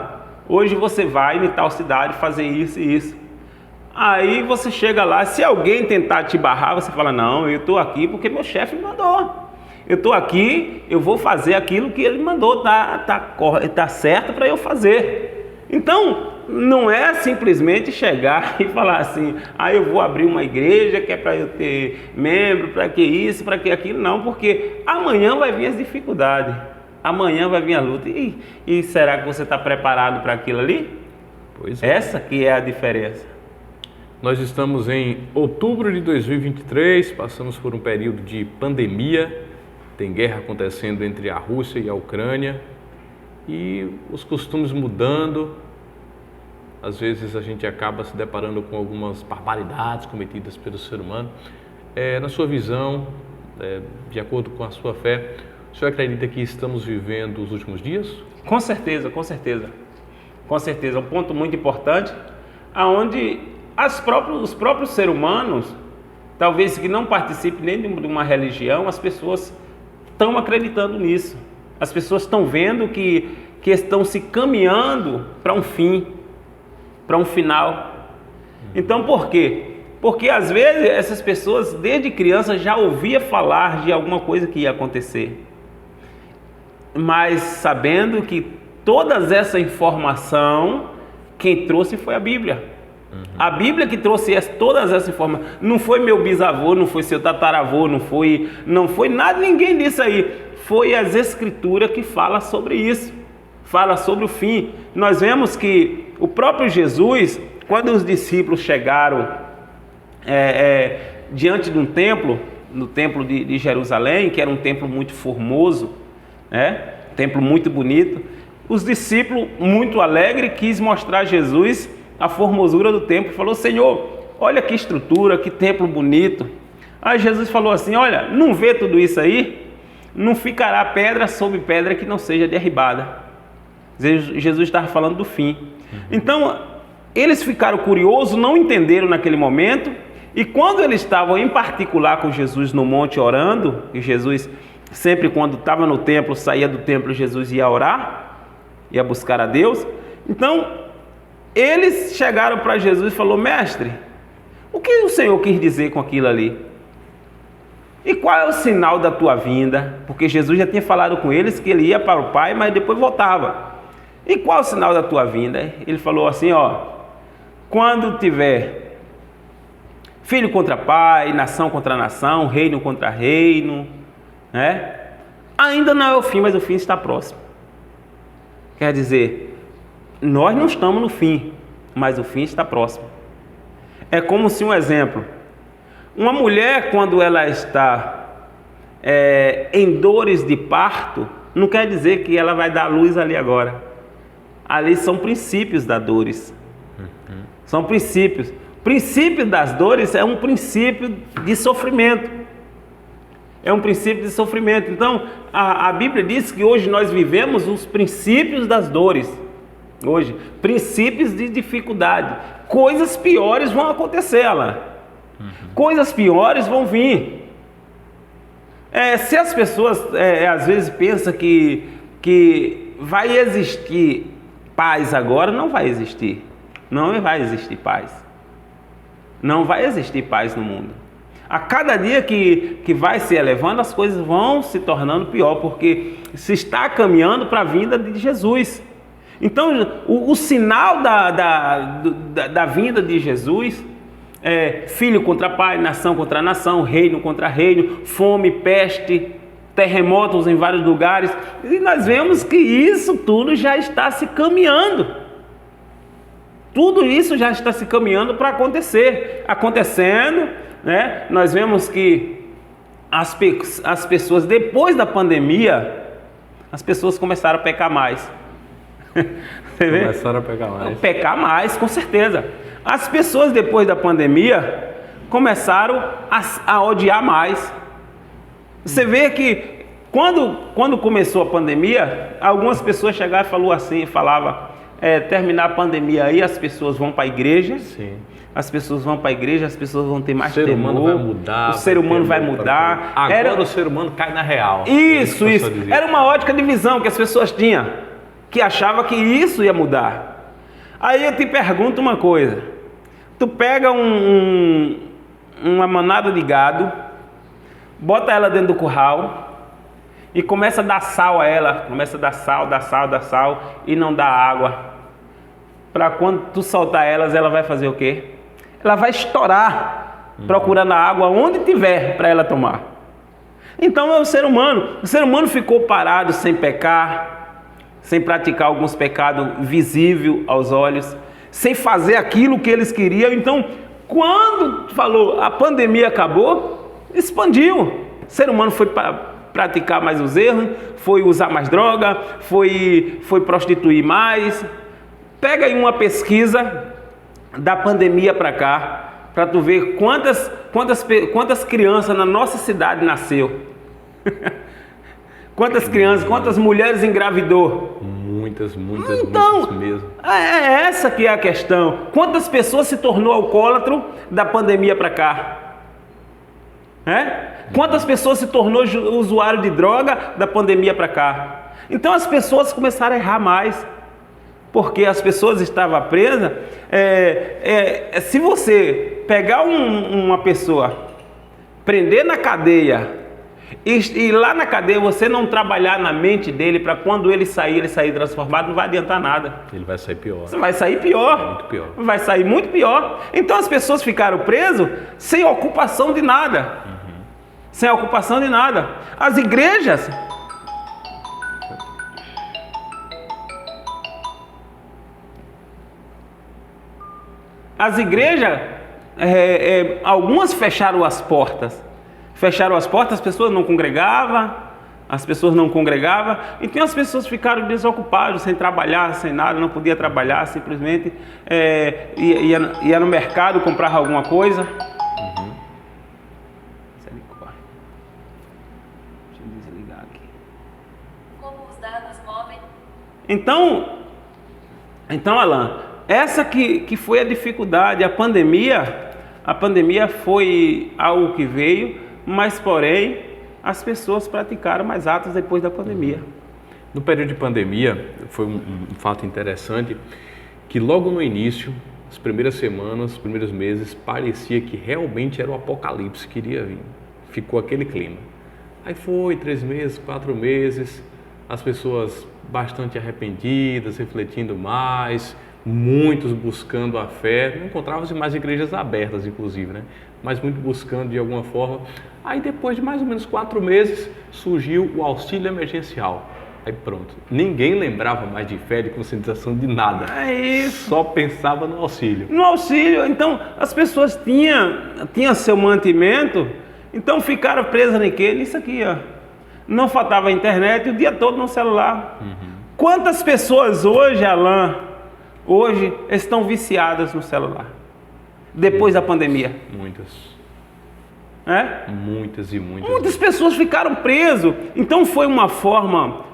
hoje você vai em tal cidade fazer isso e isso. Aí você chega lá, se alguém tentar te barrar, você fala, não, eu estou aqui porque meu chefe mandou. Eu estou aqui, eu vou fazer aquilo que ele mandou, tá certo para eu fazer. Então, não é simplesmente chegar e falar assim, eu vou abrir uma igreja que é para eu ter membro, para que isso, para que aquilo, não, porque amanhã vai vir as dificuldades, amanhã vai vir a luta, e será que você está preparado para aquilo ali?
Pois é.
Essa que é a diferença.
Nós estamos em outubro de 2023, passamos por um período de pandemia, tem guerra acontecendo entre a Rússia e a Ucrânia, e os costumes mudando. Às vezes a gente acaba se deparando com algumas barbaridades cometidas pelo ser humano. Na sua visão, de acordo com a sua fé, o senhor acredita que estamos vivendo os últimos dias?
Com certeza, com certeza. Com certeza, um ponto muito importante, aonde os próprios seres humanos, talvez que não participem nem de uma religião, as pessoas estão acreditando nisso. As pessoas estão vendo que estão se caminhando para um fim, para um final. Então, por quê? Porque às vezes essas pessoas desde criança já ouviam falar de alguma coisa que ia acontecer, mas sabendo que toda essa informação quem trouxe foi a Bíblia. A Bíblia que trouxe todas essas informações. Não foi meu bisavô, não foi seu tataravô, não foi nada, ninguém disso aí. Foi as Escrituras que fala sobre isso, fala sobre o fim. Nós vemos que o próprio Jesus, quando os discípulos chegaram diante de um templo, no templo de Jerusalém, que era um templo muito formoso, templo muito bonito, os discípulos, muito alegres, quis mostrar a Jesus a formosura do templo. Falou, Senhor, olha que estrutura, que templo bonito. Aí Jesus falou assim, olha, não vê tudo isso aí? Não ficará pedra sobre pedra que não seja derribada. Jesus estava falando do fim. Então, eles ficaram curiosos, não entenderam naquele momento, e quando eles estavam em particular com Jesus no monte orando, e Jesus sempre quando estava no templo, saía do templo, Jesus ia orar, ia buscar a Deus. Então, eles chegaram para Jesus e falaram, mestre, o que o Senhor quis dizer com aquilo ali? E qual é o sinal da tua vinda? Porque Jesus já tinha falado com eles que ele ia para o Pai, mas depois voltava. E qual é o sinal da tua vinda? Ele falou assim, quando tiver filho contra pai, nação contra nação, reino contra reino, ainda não é o fim, mas o fim está próximo. Quer dizer, nós não estamos no fim, mas o fim está próximo. É como se, um exemplo, uma mulher quando ela está em dores de parto, não quer dizer que ela vai dar luz ali agora. Ali são princípios da dores. São princípios. princípio das dores é um princípio de sofrimento. É um princípio de sofrimento. Então, a Bíblia diz que hoje nós vivemos os princípios das dores. Hoje, princípios de dificuldade. Coisas piores vão acontecer, Alan. Coisas piores vão vir. Se as pessoas às vezes pensam que vai existir paz agora, não vai existir. Não vai existir paz. Não vai existir paz no mundo. A cada dia que vai se elevando, as coisas vão se tornando pior, porque se está caminhando para a vinda de Jesus. Então, o sinal da vinda de Jesus é filho contra pai, nação contra nação, reino contra reino, fome, peste, terremotos em vários lugares. E nós vemos que isso tudo já está se caminhando. Tudo isso já está se caminhando para acontecer. Acontecendo, né? Nós vemos que as pessoas, depois da pandemia, as pessoas começaram a pecar mais. Você vê?
Começaram a pecar mais.
Pecar mais, com certeza. As pessoas, depois da pandemia, começaram a odiar mais. Você vê que quando começou a pandemia, algumas pessoas chegaram e falavam, terminar a pandemia aí, as pessoas vão para a igreja. Sim. As pessoas vão para a igreja, as pessoas vão ter mais temor. O ser humano vai mudar. O ser humano vai mudar.
Agora o ser humano cai na real.
Isso. Era uma ótica de visão que as pessoas tinham, que achavam que isso ia mudar. Aí eu te pergunto uma coisa. Tu pega uma manada de gado, bota ela dentro do curral e começa a dar sal a ela. Começa a dar sal e não dá água. Para quando tu soltar elas, ela vai fazer o quê? Ela vai estourar, procurando a água onde tiver para ela tomar. Então é o ser humano. O ser humano ficou parado sem pecar, sem praticar alguns pecados visíveis aos olhos, sem fazer aquilo que eles queriam. Então, quando falou a pandemia acabou, expandiu. O ser humano foi praticar mais os erros, foi usar mais droga, foi prostituir mais. Pega aí uma pesquisa da pandemia para cá, para tu ver quantas crianças na nossa cidade nasceu. Quantas crianças, quantas mulheres engravidou.
Muitas mesmo.
É essa que é a questão. Quantas pessoas se tornou alcoólatra da pandemia para cá? Quantas pessoas se tornou usuário de droga da pandemia para cá? Então as pessoas começaram a errar mais. Porque as pessoas estavam presas. Se você pegar uma pessoa, prender na cadeia, e lá na cadeia você não trabalhar na mente dele para quando ele sair transformado, não vai adiantar nada.
Ele vai sair pior.
Vai sair pior.
Muito pior.
Vai sair muito pior. Então as pessoas ficaram presas sem ocupação de nada. Sem ocupação de nada. As igrejas... As igrejas, algumas fecharam as portas. As pessoas não congregavam. Então as pessoas ficaram desocupadas, sem trabalhar, sem nada, não podia trabalhar, simplesmente ia no mercado comprar alguma coisa. Misericórdia. Deixa eu desligar aqui. Como os dados móveis. Então, Alan, essa que foi a dificuldade. A pandemia foi algo que veio, mas porém as pessoas praticaram mais atos depois da pandemia.
No período de pandemia, foi um fato interessante que logo no início, as primeiras semanas, os primeiros meses, parecia que realmente era o apocalipse que iria vir. Ficou aquele clima. Aí foi 3 meses, 4 meses, as pessoas bastante arrependidas, refletindo mais, muitos buscando a fé. Não encontravam-se mais igrejas abertas, inclusive, né? Mas muito buscando de alguma forma. Aí depois de mais ou menos 4 meses, surgiu o auxílio emergencial. Aí pronto, ninguém lembrava mais de fé, de conscientização, de nada.
É isso.
Só pensava no auxílio.
No auxílio, então as pessoas tinham seu mantimento, então ficaram presas nisso aqui, ó. Não faltava internet o dia todo no celular. Quantas pessoas hoje, Alan, estão viciadas no celular? depois da pandemia?
Muitas.
É?
Muitas e muitas.
Muitas pessoas ficaram presas. Então foi uma forma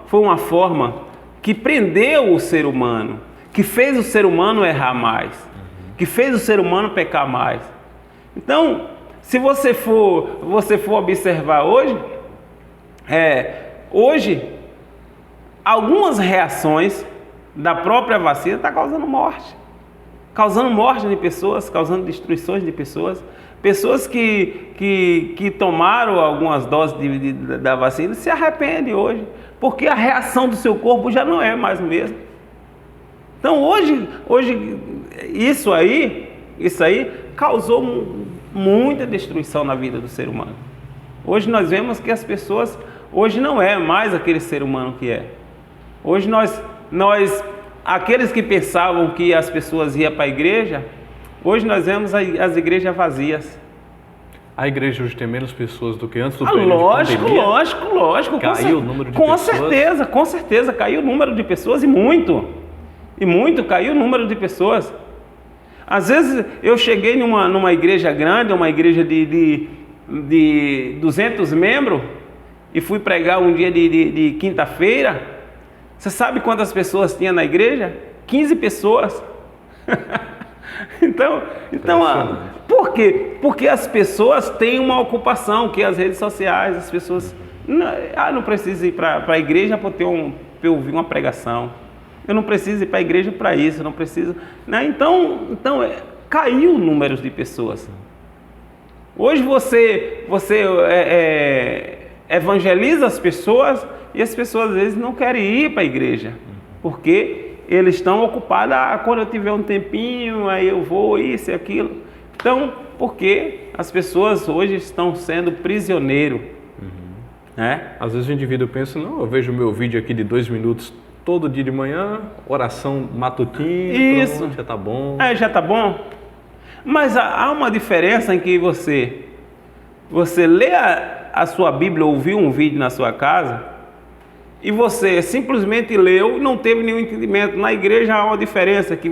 que prendeu o ser humano, que fez o ser humano errar mais, que fez o ser humano pecar mais. Então, se você for observar hoje, algumas reações da própria vacina estão causando morte de pessoas, causando destruições de pessoas. Pessoas que tomaram algumas doses da vacina se arrependem hoje, porque a reação do seu corpo já não é mais o mesmo. Então hoje isso aí causou muita destruição na vida do ser humano. Hoje nós vemos que as pessoas, hoje não é mais aquele ser humano que é. Hoje aqueles que pensavam que as pessoas iam para a igreja, hoje nós vemos as igrejas vazias.
A igreja hoje tem menos pessoas do que antes do período de pandemia?
Lógico.
Caiu o número de pessoas?
Com certeza, caiu o número de pessoas e muito caiu o número de pessoas. Às vezes eu cheguei numa igreja grande, uma igreja de 200 membros, e fui pregar um dia de quinta-feira. Você sabe quantas pessoas tinha na igreja? 15 pessoas. Então, por quê? Porque as pessoas têm uma ocupação, que é as redes sociais. As pessoas não preciso ir para a igreja para eu ouvir uma pregação. Eu não preciso ir para a igreja para isso, eu não preciso, né? Então caiu o número de pessoas. Hoje você evangeliza as pessoas e as pessoas às vezes não querem ir para a igreja, porque eles estão ocupados. Quando eu tiver um tempinho, aí eu vou, isso e aquilo. Então, porque as pessoas hoje estão sendo prisioneiros. Né?
Às vezes o indivíduo pensa, não, eu vejo o meu vídeo aqui de 2 minutos todo dia de manhã, oração matutina,
isso.
Pronto, já está bom.
Já está bom. Mas há uma diferença em que você lê a sua Bíblia, ouviu um vídeo na sua casa, e você simplesmente leu e não teve nenhum entendimento. Na igreja há uma diferença que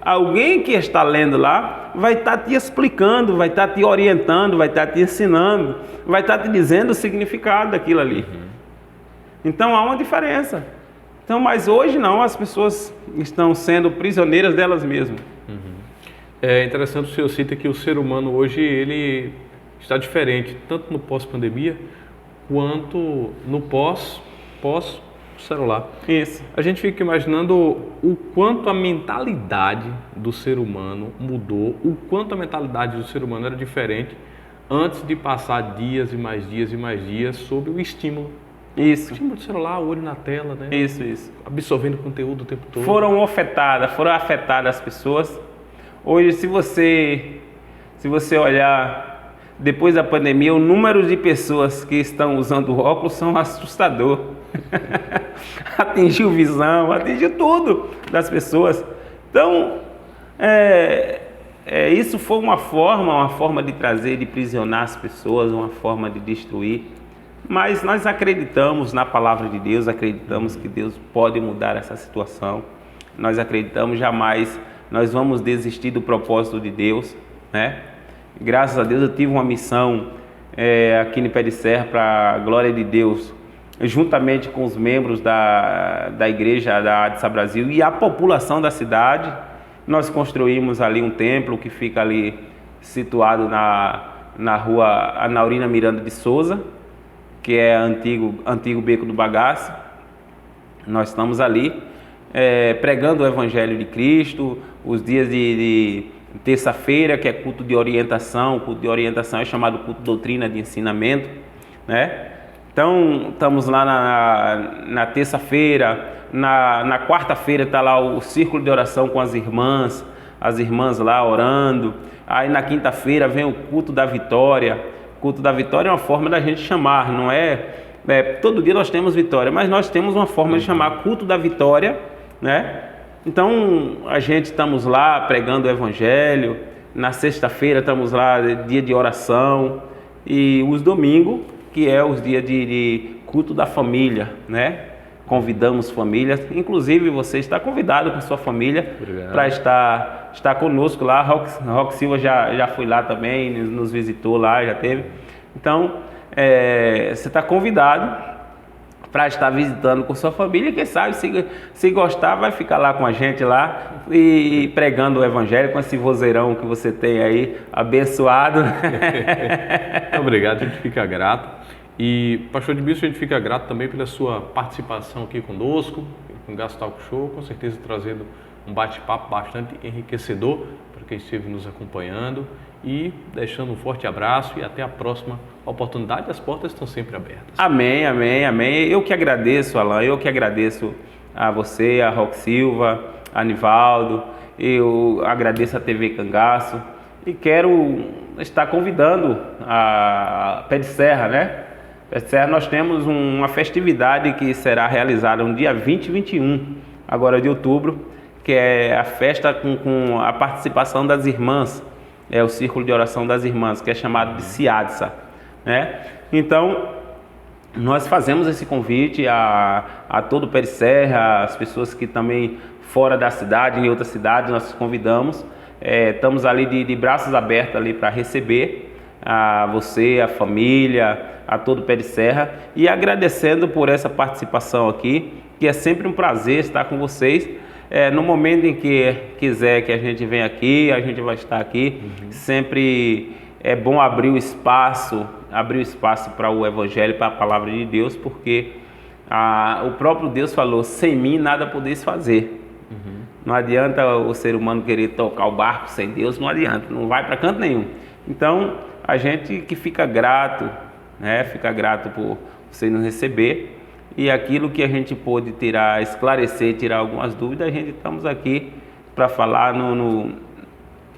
alguém que está lendo lá, vai estar te explicando, vai estar te orientando, vai estar te ensinando, vai estar te dizendo o significado daquilo ali. Então há uma diferença. Então, mas hoje não, as pessoas estão sendo prisioneiras delas mesmas.
É interessante o senhor cita que o ser humano hoje ele está diferente, tanto no pós-pandemia quanto no pós-celular.
Isso.
A gente fica imaginando o quanto a mentalidade do ser humano mudou, o quanto a mentalidade do ser humano era diferente antes de passar dias e mais dias e mais dias sob o estímulo.
Isso.
O estímulo do celular, o olho na tela, né?
Isso.
Absorvendo conteúdo o tempo todo.
Foram afetadas as pessoas. Hoje, se você olhar depois da pandemia, o número de pessoas que estão usando óculos são assustador. Atingiu visão, atingiu tudo das pessoas. Então, isso foi uma forma de trazer, de prisionar as pessoas, uma forma de destruir. Mas nós acreditamos na palavra de Deus, acreditamos que Deus pode mudar essa situação. Nós acreditamos jamais nós vamos desistir do propósito de Deus, né? Graças a Deus eu tive uma missão aqui no Pé de Serra para a glória de Deus, juntamente com os membros da igreja da ADSA Brasil e a população da cidade. Nós construímos ali um templo que fica ali situado na rua Anaurina Miranda de Souza, que é antigo Beco do Bagaço. Nós estamos ali pregando o Evangelho de Cristo, os dias de terça-feira, que é culto de orientação. O culto de orientação é chamado culto de doutrina de ensinamento, né? Então, estamos lá na terça-feira, na quarta-feira está lá o círculo de oração com as irmãs lá orando. Aí na quinta-feira vem o culto da vitória. O culto da vitória é uma forma da gente chamar, não todo dia nós temos vitória, mas nós temos uma forma de chamar culto da vitória, né? Então, a gente estamos lá pregando o Evangelho. Na sexta-feira estamos lá, dia de oração. E os domingos, que é os dias de culto da família, né? Convidamos famílias, inclusive você está convidado com sua família para estar está conosco lá. Roque Silva já foi lá também, nos visitou lá, já teve. Então, você está convidado para estar visitando com sua família. Quem sabe, se gostar, vai ficar lá com a gente lá e pregando o evangelho com esse vozeirão que você tem aí, abençoado.
Obrigado, a gente fica grato. E, pastor Edmilson, a gente fica grato também pela sua participação aqui conosco, com o Cangaço Talk Show, com certeza trazendo um bate-papo bastante enriquecedor para quem esteve nos acompanhando, e deixando um forte abraço e até a próxima oportunidade. As portas estão sempre abertas.
Amém, amém, amém. Eu que agradeço, Alan, eu que agradeço a você, a Roque Silva, a Nivaldo, eu agradeço a TV Cangaço e quero estar convidando a Pé de Serra, né? Pé de Serra, nós temos uma festividade que será realizada no dia 20 e 21, agora de outubro, que é a festa com a participação das irmãs, é o Círculo de Oração das Irmãs, que é chamado de Ciadsa, né? Então, nós fazemos esse convite a todo o Pé de Serra, as pessoas que também fora da cidade, em outras cidades, nós convidamos. Estamos ali de braços abertos ali para receber a você, a família, a todo o Pé de Serra, e agradecendo por essa participação aqui, que é sempre um prazer estar com vocês. No momento em que quiser que a gente venha aqui, a gente vai estar aqui. Sempre é bom abrir o espaço para o Evangelho, para a Palavra de Deus, porque o próprio Deus falou: sem mim nada podeis fazer. Não adianta o ser humano querer tocar o barco sem Deus, não adianta, não vai para canto nenhum. Então, a gente que fica grato, né? Fica grato por você nos receber. E aquilo que a gente pôde esclarecer, tirar algumas dúvidas, a gente estamos aqui para falar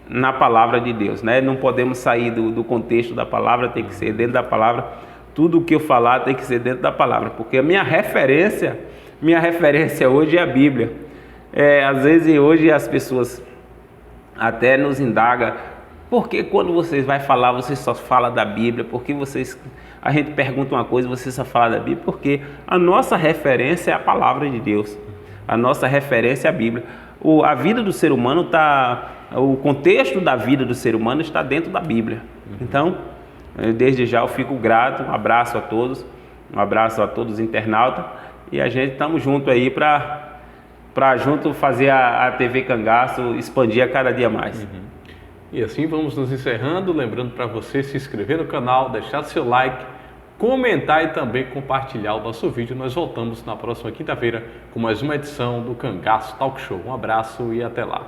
na palavra de Deus, né? Não podemos sair do contexto da palavra, tem que ser dentro da palavra. Tudo o que eu falar tem que ser dentro da palavra, porque a minha referência hoje é a Bíblia. Às vezes hoje as pessoas até nos indagam: por que quando vocês vai falar, vocês só falam da Bíblia? Por que a gente pergunta uma coisa e você só fala da Bíblia? Porque a nossa referência é a palavra de Deus. A nossa referência é a Bíblia. A vida do ser humano o contexto da vida do ser humano está dentro da Bíblia. Então, desde já eu fico grato. Um abraço a todos os internautas, e a gente estamos junto aí para junto fazer a TV Cangaço expandir a cada dia mais.
E assim vamos nos encerrando, lembrando para você se inscrever no canal, deixar seu like, comentar e também compartilhar o nosso vídeo. Nós voltamos na próxima quinta-feira com mais uma edição do Cangaço Talk Show. Um abraço e até lá.